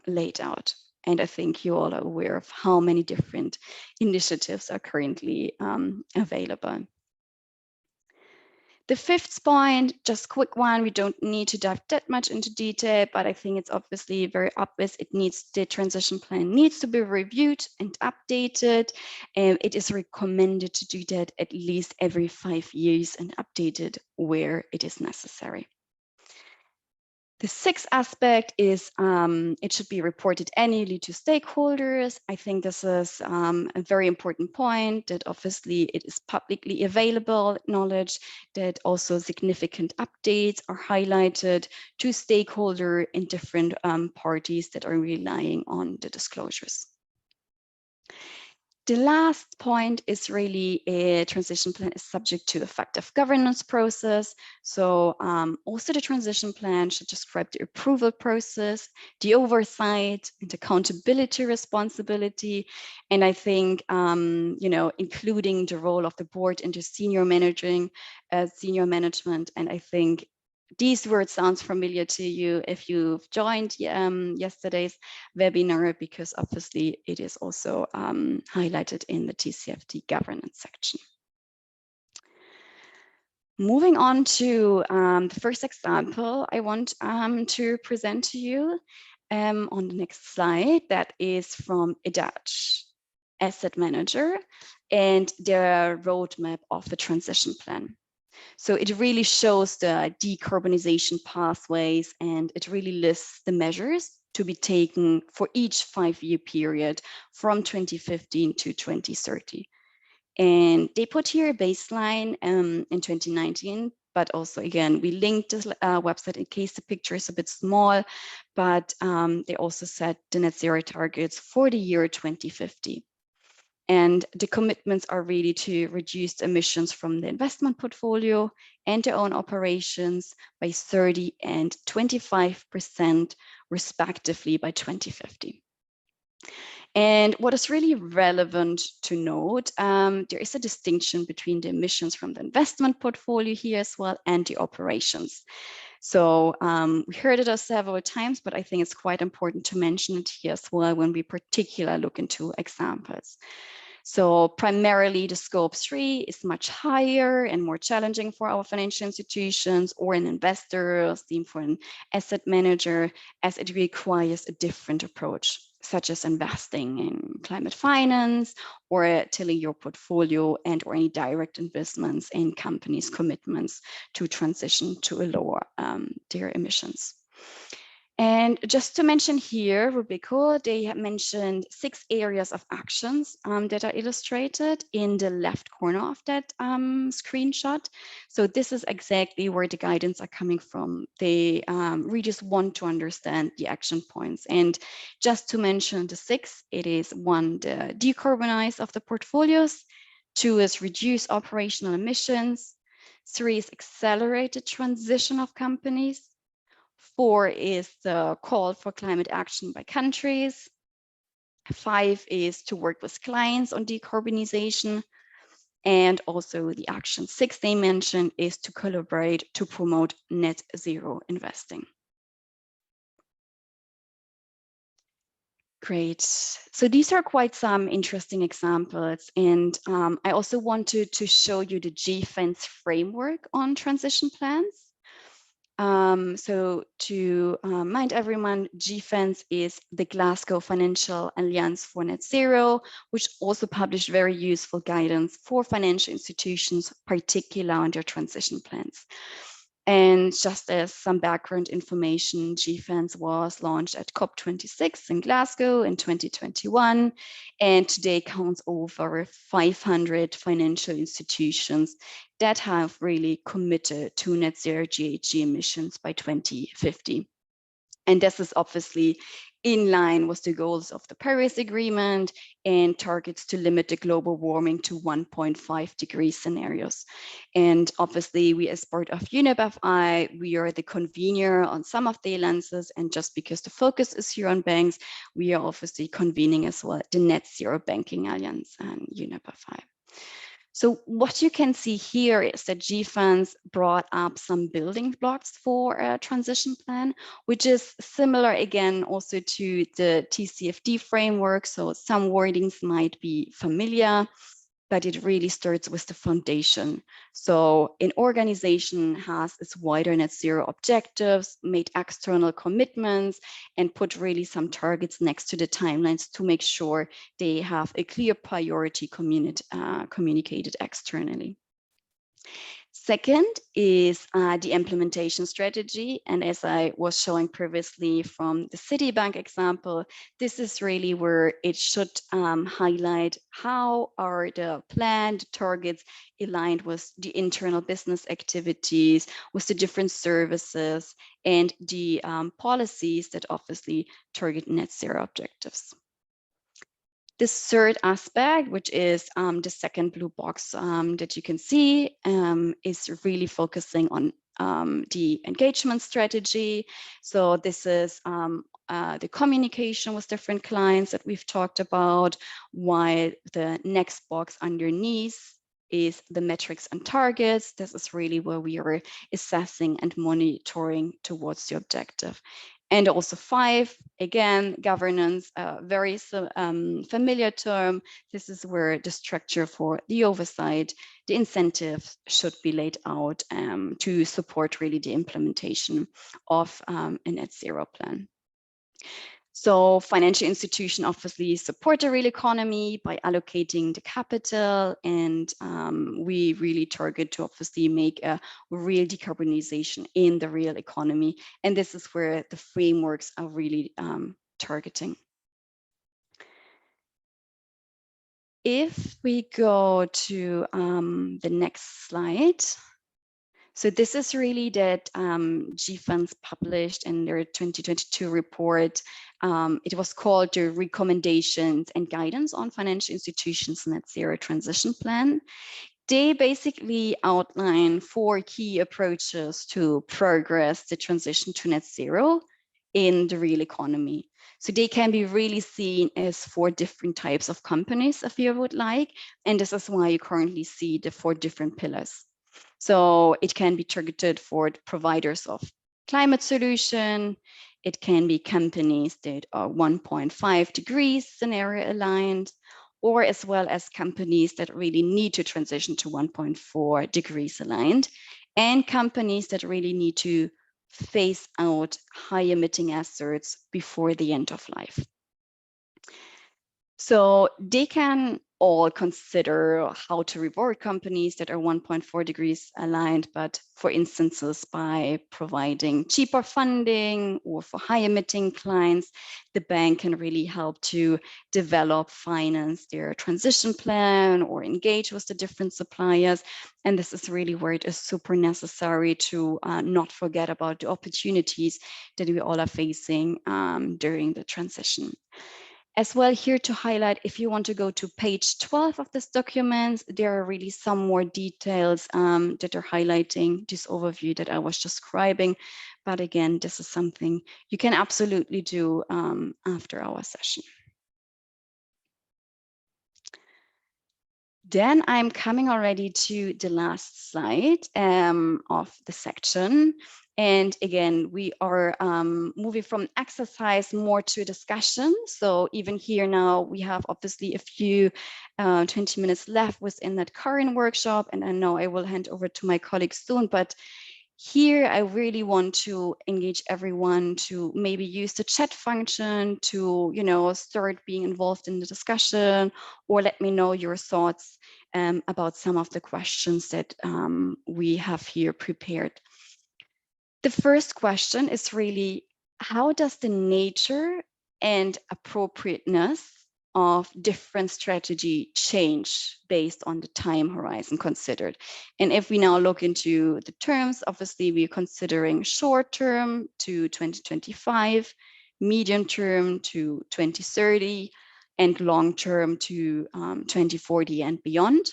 laid out. And I think you all are aware of how many different initiatives are currently available. The fifth point, just quick one, we don't need to dive that much into detail, but I think it's obviously very obvious. The transition plan needs to be reviewed and updated. And it is recommended to do that at least every 5 years and updated where it is necessary. The sixth aspect is it should be reported annually to stakeholders. I think this is a very important point, that obviously it is publicly available knowledge, that also significant updates are highlighted to stakeholder and different parties that are relying on the disclosures. The last point is really a transition plan is subject to effective governance process. So also the transition plan should describe the approval process, the oversight and accountability responsibility. And I think, including the role of the board and the senior management. And I think these words sound familiar to you if you've joined yesterday's webinar, because obviously it is also highlighted in the TCFD governance section. Moving on to the first example I want to present to you on the next slide, that is from a Dutch asset manager and their roadmap of the transition plan. So it really shows the decarbonization pathways, and it really lists the measures to be taken for each 5-year period from 2015 to 2030. And they put here a baseline in 2019, but also, again, we linked this website in case the picture is a bit small, but they also set the net zero targets for the year 2050. And the commitments are really to reduce emissions from the investment portfolio and their own operations by 30% and 25% respectively by 2050. And what is really relevant to note, there is a distinction between the emissions from the investment portfolio here as well and the operations. So we heard it several times, but I think it's quite important to mention it here as well when we particularly look into examples. So primarily the scope 3 is much higher and more challenging for our financial institutions or an investor, same for an asset manager, as it requires a different approach, such as investing in climate finance or tilling your portfolio and or any direct investments in companies' commitments to transition to a lower their emissions. And just to mention here, Rubico, they have mentioned 6 areas of actions that are illustrated in the left corner of that screenshot. So this is exactly where the guidance are coming from. They really just want to understand the action points. And just to mention the 6, it is 1, the decarbonize of the portfolios. 2 is reduce operational emissions. 3 is accelerated transition of companies. 4 is the call for climate action by countries. 5 is to work with clients on decarbonization. And also the action 6 they mentioned is to collaborate to promote net zero investing. Great. So these are quite some interesting examples. And I also wanted to show you the GFANZ framework on transition plans. So to mind everyone, GFANZ is the Glasgow Financial Alliance for Net Zero, which also published very useful guidance for financial institutions, particularly on their transition plans. And just as some background information, GFANZ was launched at COP26 in Glasgow in 2021, and today counts over 500 financial institutions that have really committed to net zero GHG emissions by 2050. And this is obviously in line with the goals of the Paris Agreement and targets to limit the global warming to 1.5 degree scenarios. And obviously we, as part of UNEP-FI, we are the convener on some of the alliances, and just because the focus is here on banks, we are obviously convening as well the Net Zero Banking Alliance and UNEP-FI. So what you can see here is that GFANZ brought up some building blocks for a transition plan, which is similar again also to the TCFD framework. So some wordings might be familiar, but it really starts with the foundation. So an organization has its wider net zero objectives, made external commitments, and put really some targets next to the timelines to make sure they have a clear priority communicated externally. Second is the implementation strategy. And as I was showing previously from the Citibank example, this is really where it should highlight how are the planned targets aligned with the internal business activities, with the different services and the policies that obviously target net zero objectives. This third aspect, which is the second blue box that you can see, is really focusing on the engagement strategy. So this is the communication with different clients that we've talked about, while the next box underneath is the metrics and targets. This is really where we are assessing and monitoring towards the objective. And also 5, again, governance, a very familiar term. This is where the structure for the oversight, the incentives should be laid out to support really the implementation of a net zero plan. So financial institutions obviously support the real economy by allocating the capital, and we really target to obviously make a real decarbonization in the real economy. And this is where the frameworks are really targeting. If we go to the next slide. So this is really that GFANZ published in their 2022 report. It was called the Recommendations and Guidance on Financial Institutions Net Zero Transition Plan. They basically outline 4 key approaches to progress the transition to net zero in the real economy. So they can be really seen as 4 different types of companies, if you would like. And this is why you currently see the 4 different pillars. So it can be targeted for providers of climate solution. It can be companies that are 1.5 degrees scenario aligned, or as well as companies that really need to transition to 1.4 degrees aligned, and companies that really need to phase out high emitting assets before the end of life. So they can all consider how to reward companies that are 1.4 degrees aligned, but for instances, by providing cheaper funding or for high emitting clients, the bank can really help to develop, finance their transition plan or engage with the different suppliers. And this is really where it is super necessary to not forget about the opportunities that we all are facing during the transition. As well, here to highlight, if you want to go to page 12 of this document, there are really some more details that are highlighting this overview that I was describing. But again, this is something you can absolutely do after our session. Then I'm coming already to the last slide of the section. And again, we are moving from exercise more to discussion. So even here now, we have obviously a few 20 minutes left within that current workshop. And I know I will hand over to my colleagues soon, but here, I really want to engage everyone to maybe use the chat function to, start being involved in the discussion, or let me know your thoughts about some of the questions that we have here prepared. The first question is really, how does the nature and appropriateness of different strategy change based on the time horizon considered? And if we now look into the terms, obviously we're considering short term to 2025, medium term to 2030, and long term to 2040 and beyond.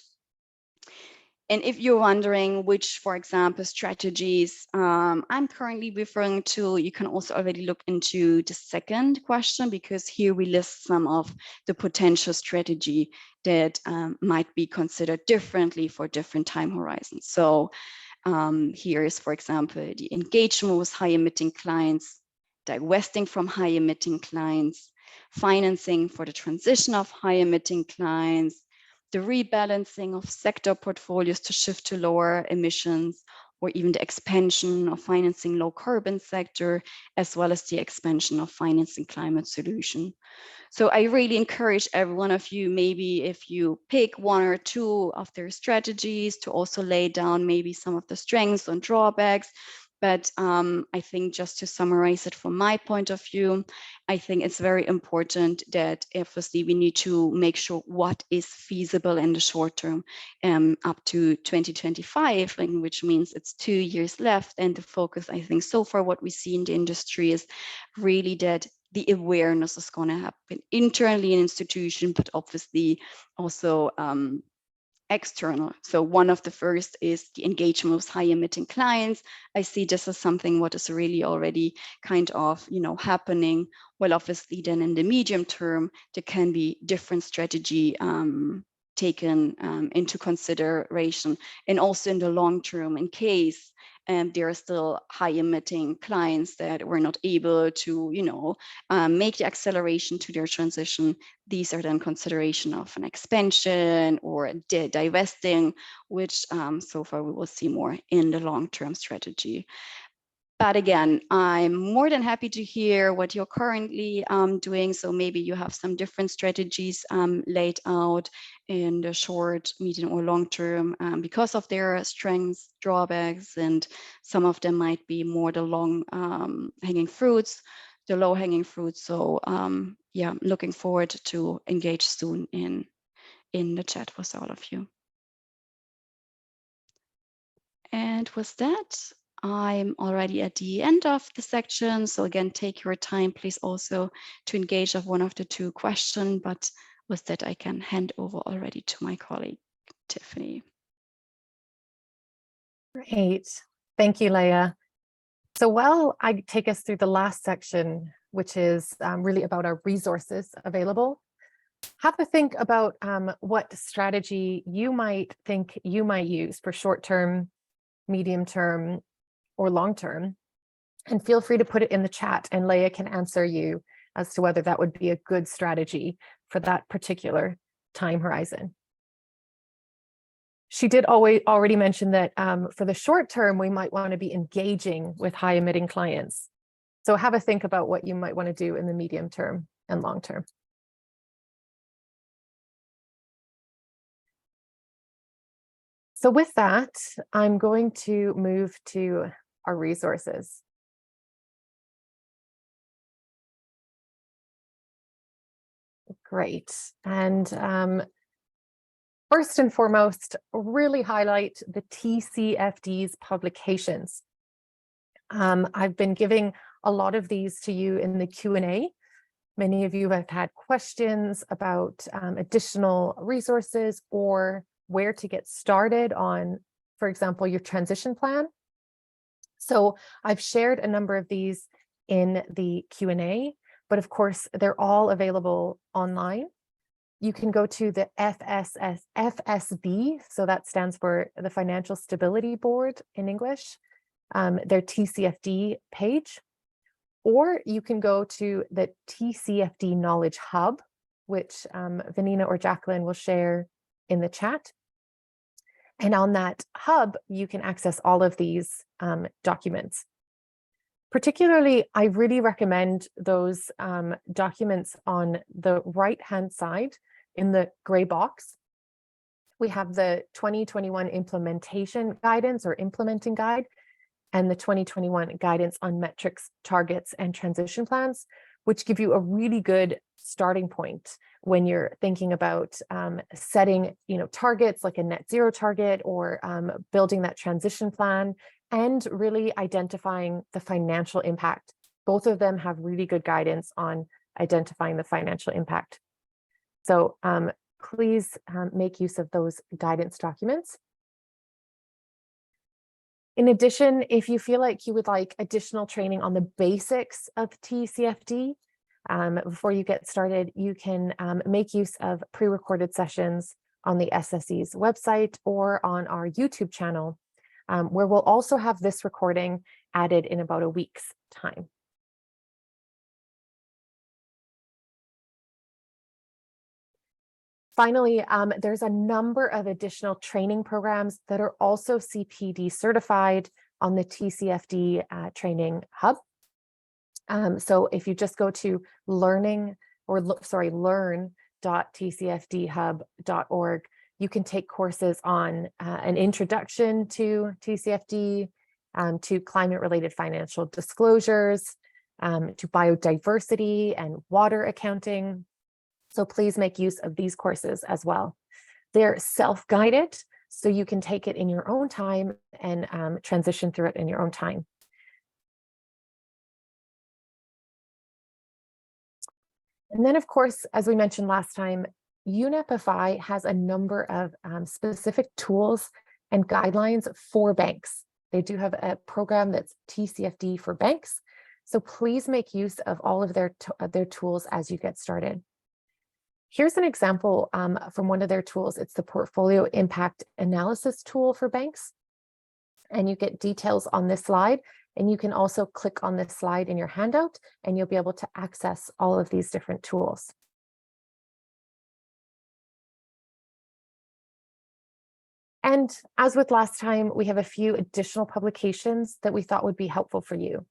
And if you're wondering which, for example, strategies I'm currently referring to, you can also already look into the second question, because here we list some of the potential strategy that might be considered differently for different time horizons. So here is, for example, the engagement with high emitting clients, divesting from high emitting clients, financing for the transition of high emitting clients, the rebalancing of sector portfolios to shift to lower emissions, or even the expansion of financing low carbon sector, as well as the expansion of financing climate solution. So I really encourage every one of you, maybe if you pick 1 or 2 of their strategies, to also lay down maybe some of the strengths and drawbacks. But I think, just to summarize it from my point of view, I think it's very important that obviously we need to make sure what is feasible in the short term up to 2025, which means it's 2 years left. And the focus, I think, so far what we see in the industry is really that the awareness is going to happen internally in institution, but obviously also external. So one of the first is the engagement with high emitting clients. I see this as something what is really already kind of, happening. Well, obviously then in the medium term, there can be different strategy taken into consideration, and also in the long term, in case there are still high emitting clients that were not able to, make the acceleration to their transition. These are then consideration of an expansion or divesting, which so far we will see more in the long-term strategy. But again, I'm more than happy to hear what you're currently doing. So maybe you have some different strategies laid out in the short, medium, or long term because of their strengths, drawbacks, and some of them might be more the long hanging fruits, the low hanging fruits. So yeah, looking forward to engage soon in the chat with all of you. And with that, I'm already at the end of the section. So again, take your time, please, also to engage of one of the two questions. But with that, I can hand over already to my colleague, Tiffany. Great. Thank you, Leah. So while I take us through the last section, which is really about our resources available, have a think about what strategy you might think you might use for short-term, medium-term, or long-term, and feel free to put it in the chat, and Leah can answer you as to whether that would be a good strategy for that particular time horizon. She did already mention that for the short term, we might want to be engaging with high emitting clients. So have a think about what you might want to do in the medium term and long term. So with that, I'm going to move to our resources. Great. And first and foremost, really highlight the TCFD's publications. I've been giving a lot of these to you in the Q&A. Many of you have had questions about additional resources or where to get started on, for example, your transition plan. So I've shared a number of these in the Q&A, but of course, they're all available online. You can go to the FSB, so that stands for the Financial Stability Board in English, their TCFD page, or you can go to the TCFD Knowledge Hub, which Vanina or Jacqueline will share in the chat. And on that hub, you can access all of these documents. Particularly, I really recommend those documents on the right-hand side in the gray box. We have the 2021 implementation guidance or implementing guide and the 2021 guidance on metrics, targets, and transition plans, which give you a really good starting point when you're thinking about setting, targets like a net zero target or building that transition plan and really identifying the financial impact. Both of them have really good guidance on identifying the financial impact. So please make use of those guidance documents. In addition, if you feel like you would like additional training on the basics of TCFD, before you get started, you can make use of pre-recorded sessions on the SSE's website or on our YouTube channel, where we'll also have this recording added in about a week's time. Finally, there's a number of additional training programs that are also CPD certified on the TCFD training hub. So if you just go to learn.tcfdhub.org, you can take courses on an introduction to TCFD, to climate-related financial disclosures, to biodiversity and water accounting. So please make use of these courses as well. They're self-guided, so you can take it in your own time and transition through it in your own time. And then, of course, as we mentioned last time, UNEP-FI has a number of specific tools and guidelines for banks. They do have a program that's TCFD for banks. So please make use of all of their tools as you get started. Here's an example from one of their tools. It's the Portfolio Impact Analysis tool for banks. And you get details on this slide. And you can also click on this slide in your handout, and you'll be able to access all of these different tools. And as with last time, we have a few additional publications that we thought would be helpful for you.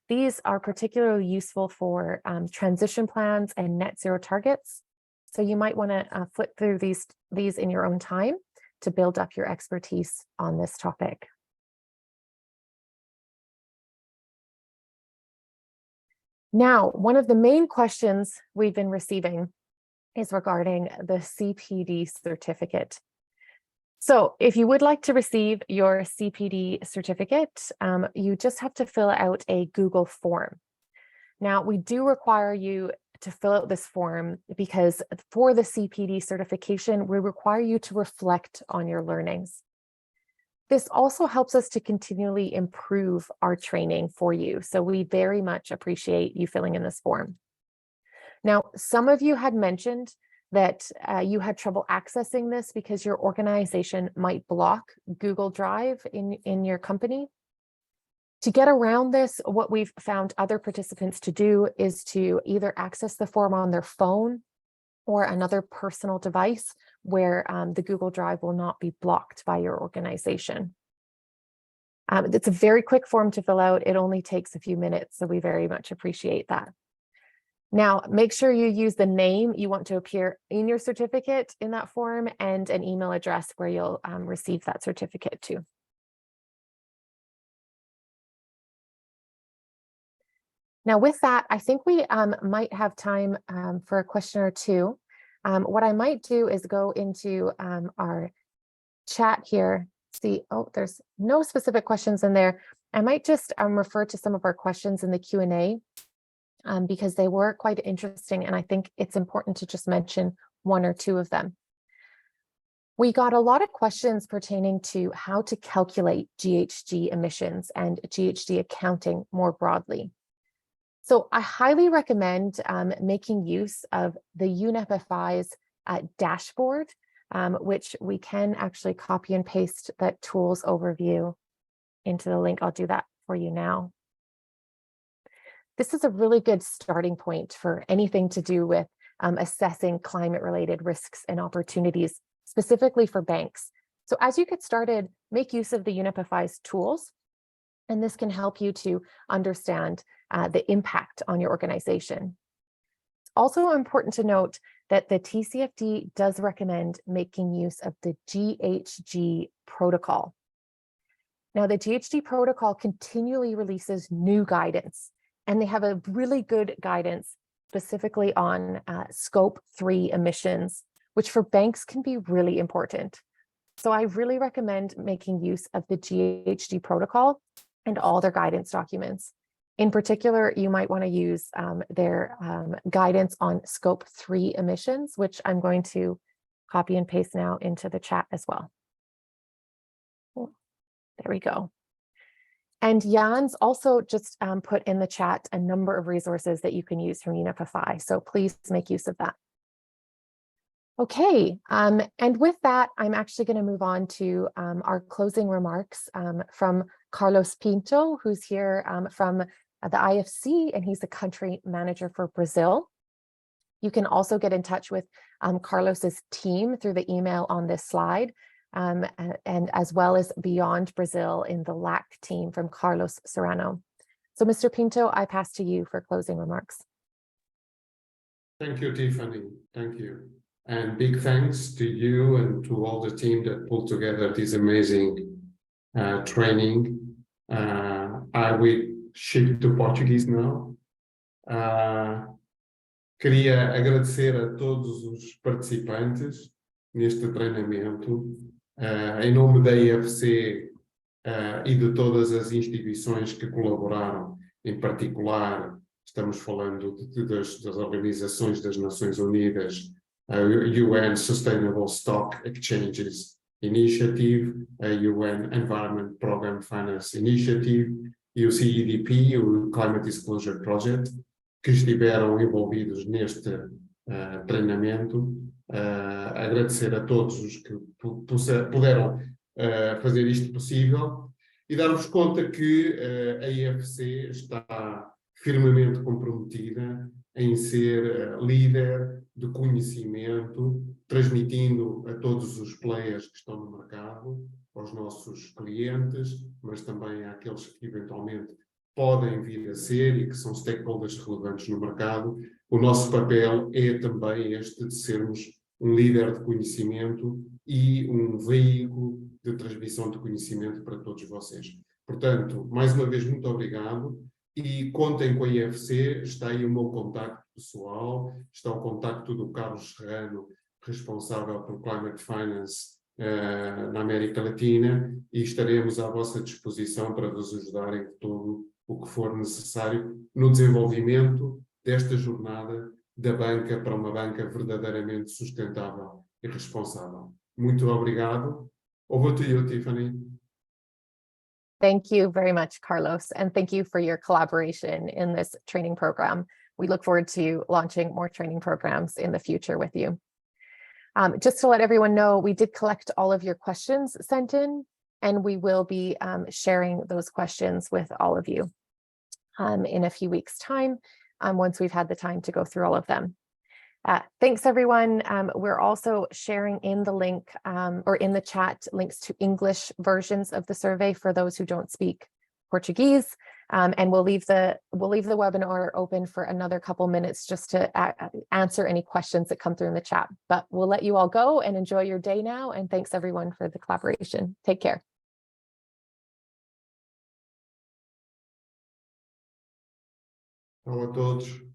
These are particularly useful for transition plans and net zero targets. So you might want to flip through these in your own time to build up your expertise on this topic. Now, one of the main questions we've been receiving is regarding the CPD certificate. So if you would like to receive your CPD certificate, you just have to fill out a Google form. Now, we do require you to fill out this form because for the CPD certification, we require you to reflect on your learnings. This also helps us to continually improve our training for you. So we very much appreciate you filling in this form. Now, some of you had mentioned that you had trouble accessing this because your organization might block Google Drive in your company. To get around this, what we've found other participants to do is to either access the form on their phone or another personal device where the Google Drive will not be blocked by your organization. It's a very quick form to fill out. It only takes a few minutes, so we very much appreciate that. Now, make sure you use the name you want to appear in your certificate in that form and an email address where you'll receive that certificate to. Now, with that, I think we might have time for a question or two. What I might do is go into our chat here. See, oh, there's no specific questions in there. I might just refer to some of our questions in the Q&A because they were quite interesting, and I think it's important to just mention one or two of them. We got a lot of questions pertaining to how to calculate GHG emissions and GHG accounting more broadly. So I highly recommend making use of the UNEP-FI's dashboard, which we can actually copy and paste that tools overview into the link. I'll do that for you now. This is a really good starting point for anything to do with assessing climate-related risks and opportunities, specifically for banks. So as you get started, make use of the UNEP-FI's tools, and this can help you to understand the impact on your organization. It's also important to note that the TCFD does recommend making use of the GHG protocol. Now, the GHG protocol continually releases new guidance, and they have a really good guidance specifically on scope 3 emissions, which for banks can be really important. So I really recommend making use of the GHG protocol and all their guidance documents. In particular, you might want to use their guidance on scope 3 emissions, which I'm going to copy and paste now into the chat as well. There we go. And Jan's also just put in the chat a number of resources that you can use from UNEP-FI, so please make use of that. Okay, and with that, I'm actually going to move on to our closing remarks from Carlos Pinto, who's here from the IFC, and he's the country manager for Brazil. You can also get in touch with Carlos's team through the email on this slide, and as well as beyond Brazil in the LAC team from Carlos Serrano. So Mr. Pinto, I pass to you for closing remarks. Thank you, Tiffany. Thank you. And big thanks to you and to all the team that pulled together this amazing training. I will shift to Portuguese now. Queria agradecer a todos os participantes neste treinamento, em nome da IFC e de todas as instituições que colaboraram, em particular, estamos falando das organizações das Nações Unidas, UN Sustainable Stock Exchanges Initiative, a UN Environment Program Finance Initiative e o CEDP, o Climate Disclosure Project, que estiveram envolvidos neste treinamento. Agradecer a todos os que puderam fazer isto possível e dar-vos conta que a IFC está firmemente comprometida em ser líder de conhecimento, transmitindo a todos os players que estão no mercado, aos nossos clientes, mas também àqueles que eventualmente podem vir a ser e que são stakeholders relevantes no mercado. O nosso papel é também este de sermos um líder de conhecimento e um veículo de transmissão de conhecimento para todos vocês. Portanto, mais uma vez, muito obrigado e contem com a IFC, está aí o meu contacto pessoal, está o contacto do Carlos Serrano, responsável pelo Climate Finance na América Latina, e estaremos à vossa disposição para vos ajudar em todo o que for necessário no desenvolvimento desta jornada da banca para uma banca verdadeiramente sustentável e responsável. Muito obrigado. Over to you, Tiffany. Thank you very much, Carlos, and thank you for your collaboration in this training program. We look forward to launching more training programs in the future with you. Just to let everyone know, we did collect all of your questions sent in, and we will be sharing those questions with all of you in a few weeks' time, once we've had the time to go through all of them. Thanks, everyone. We're also sharing in the link or in the chat links to English versions of the survey for those who don't speak Portuguese. And we'll leave the webinar open for another couple minutes just to answer any questions that come through in the chat. But we'll let you all go and enjoy your day now. And thanks, everyone, for the collaboration. Take care. Tchau a todos.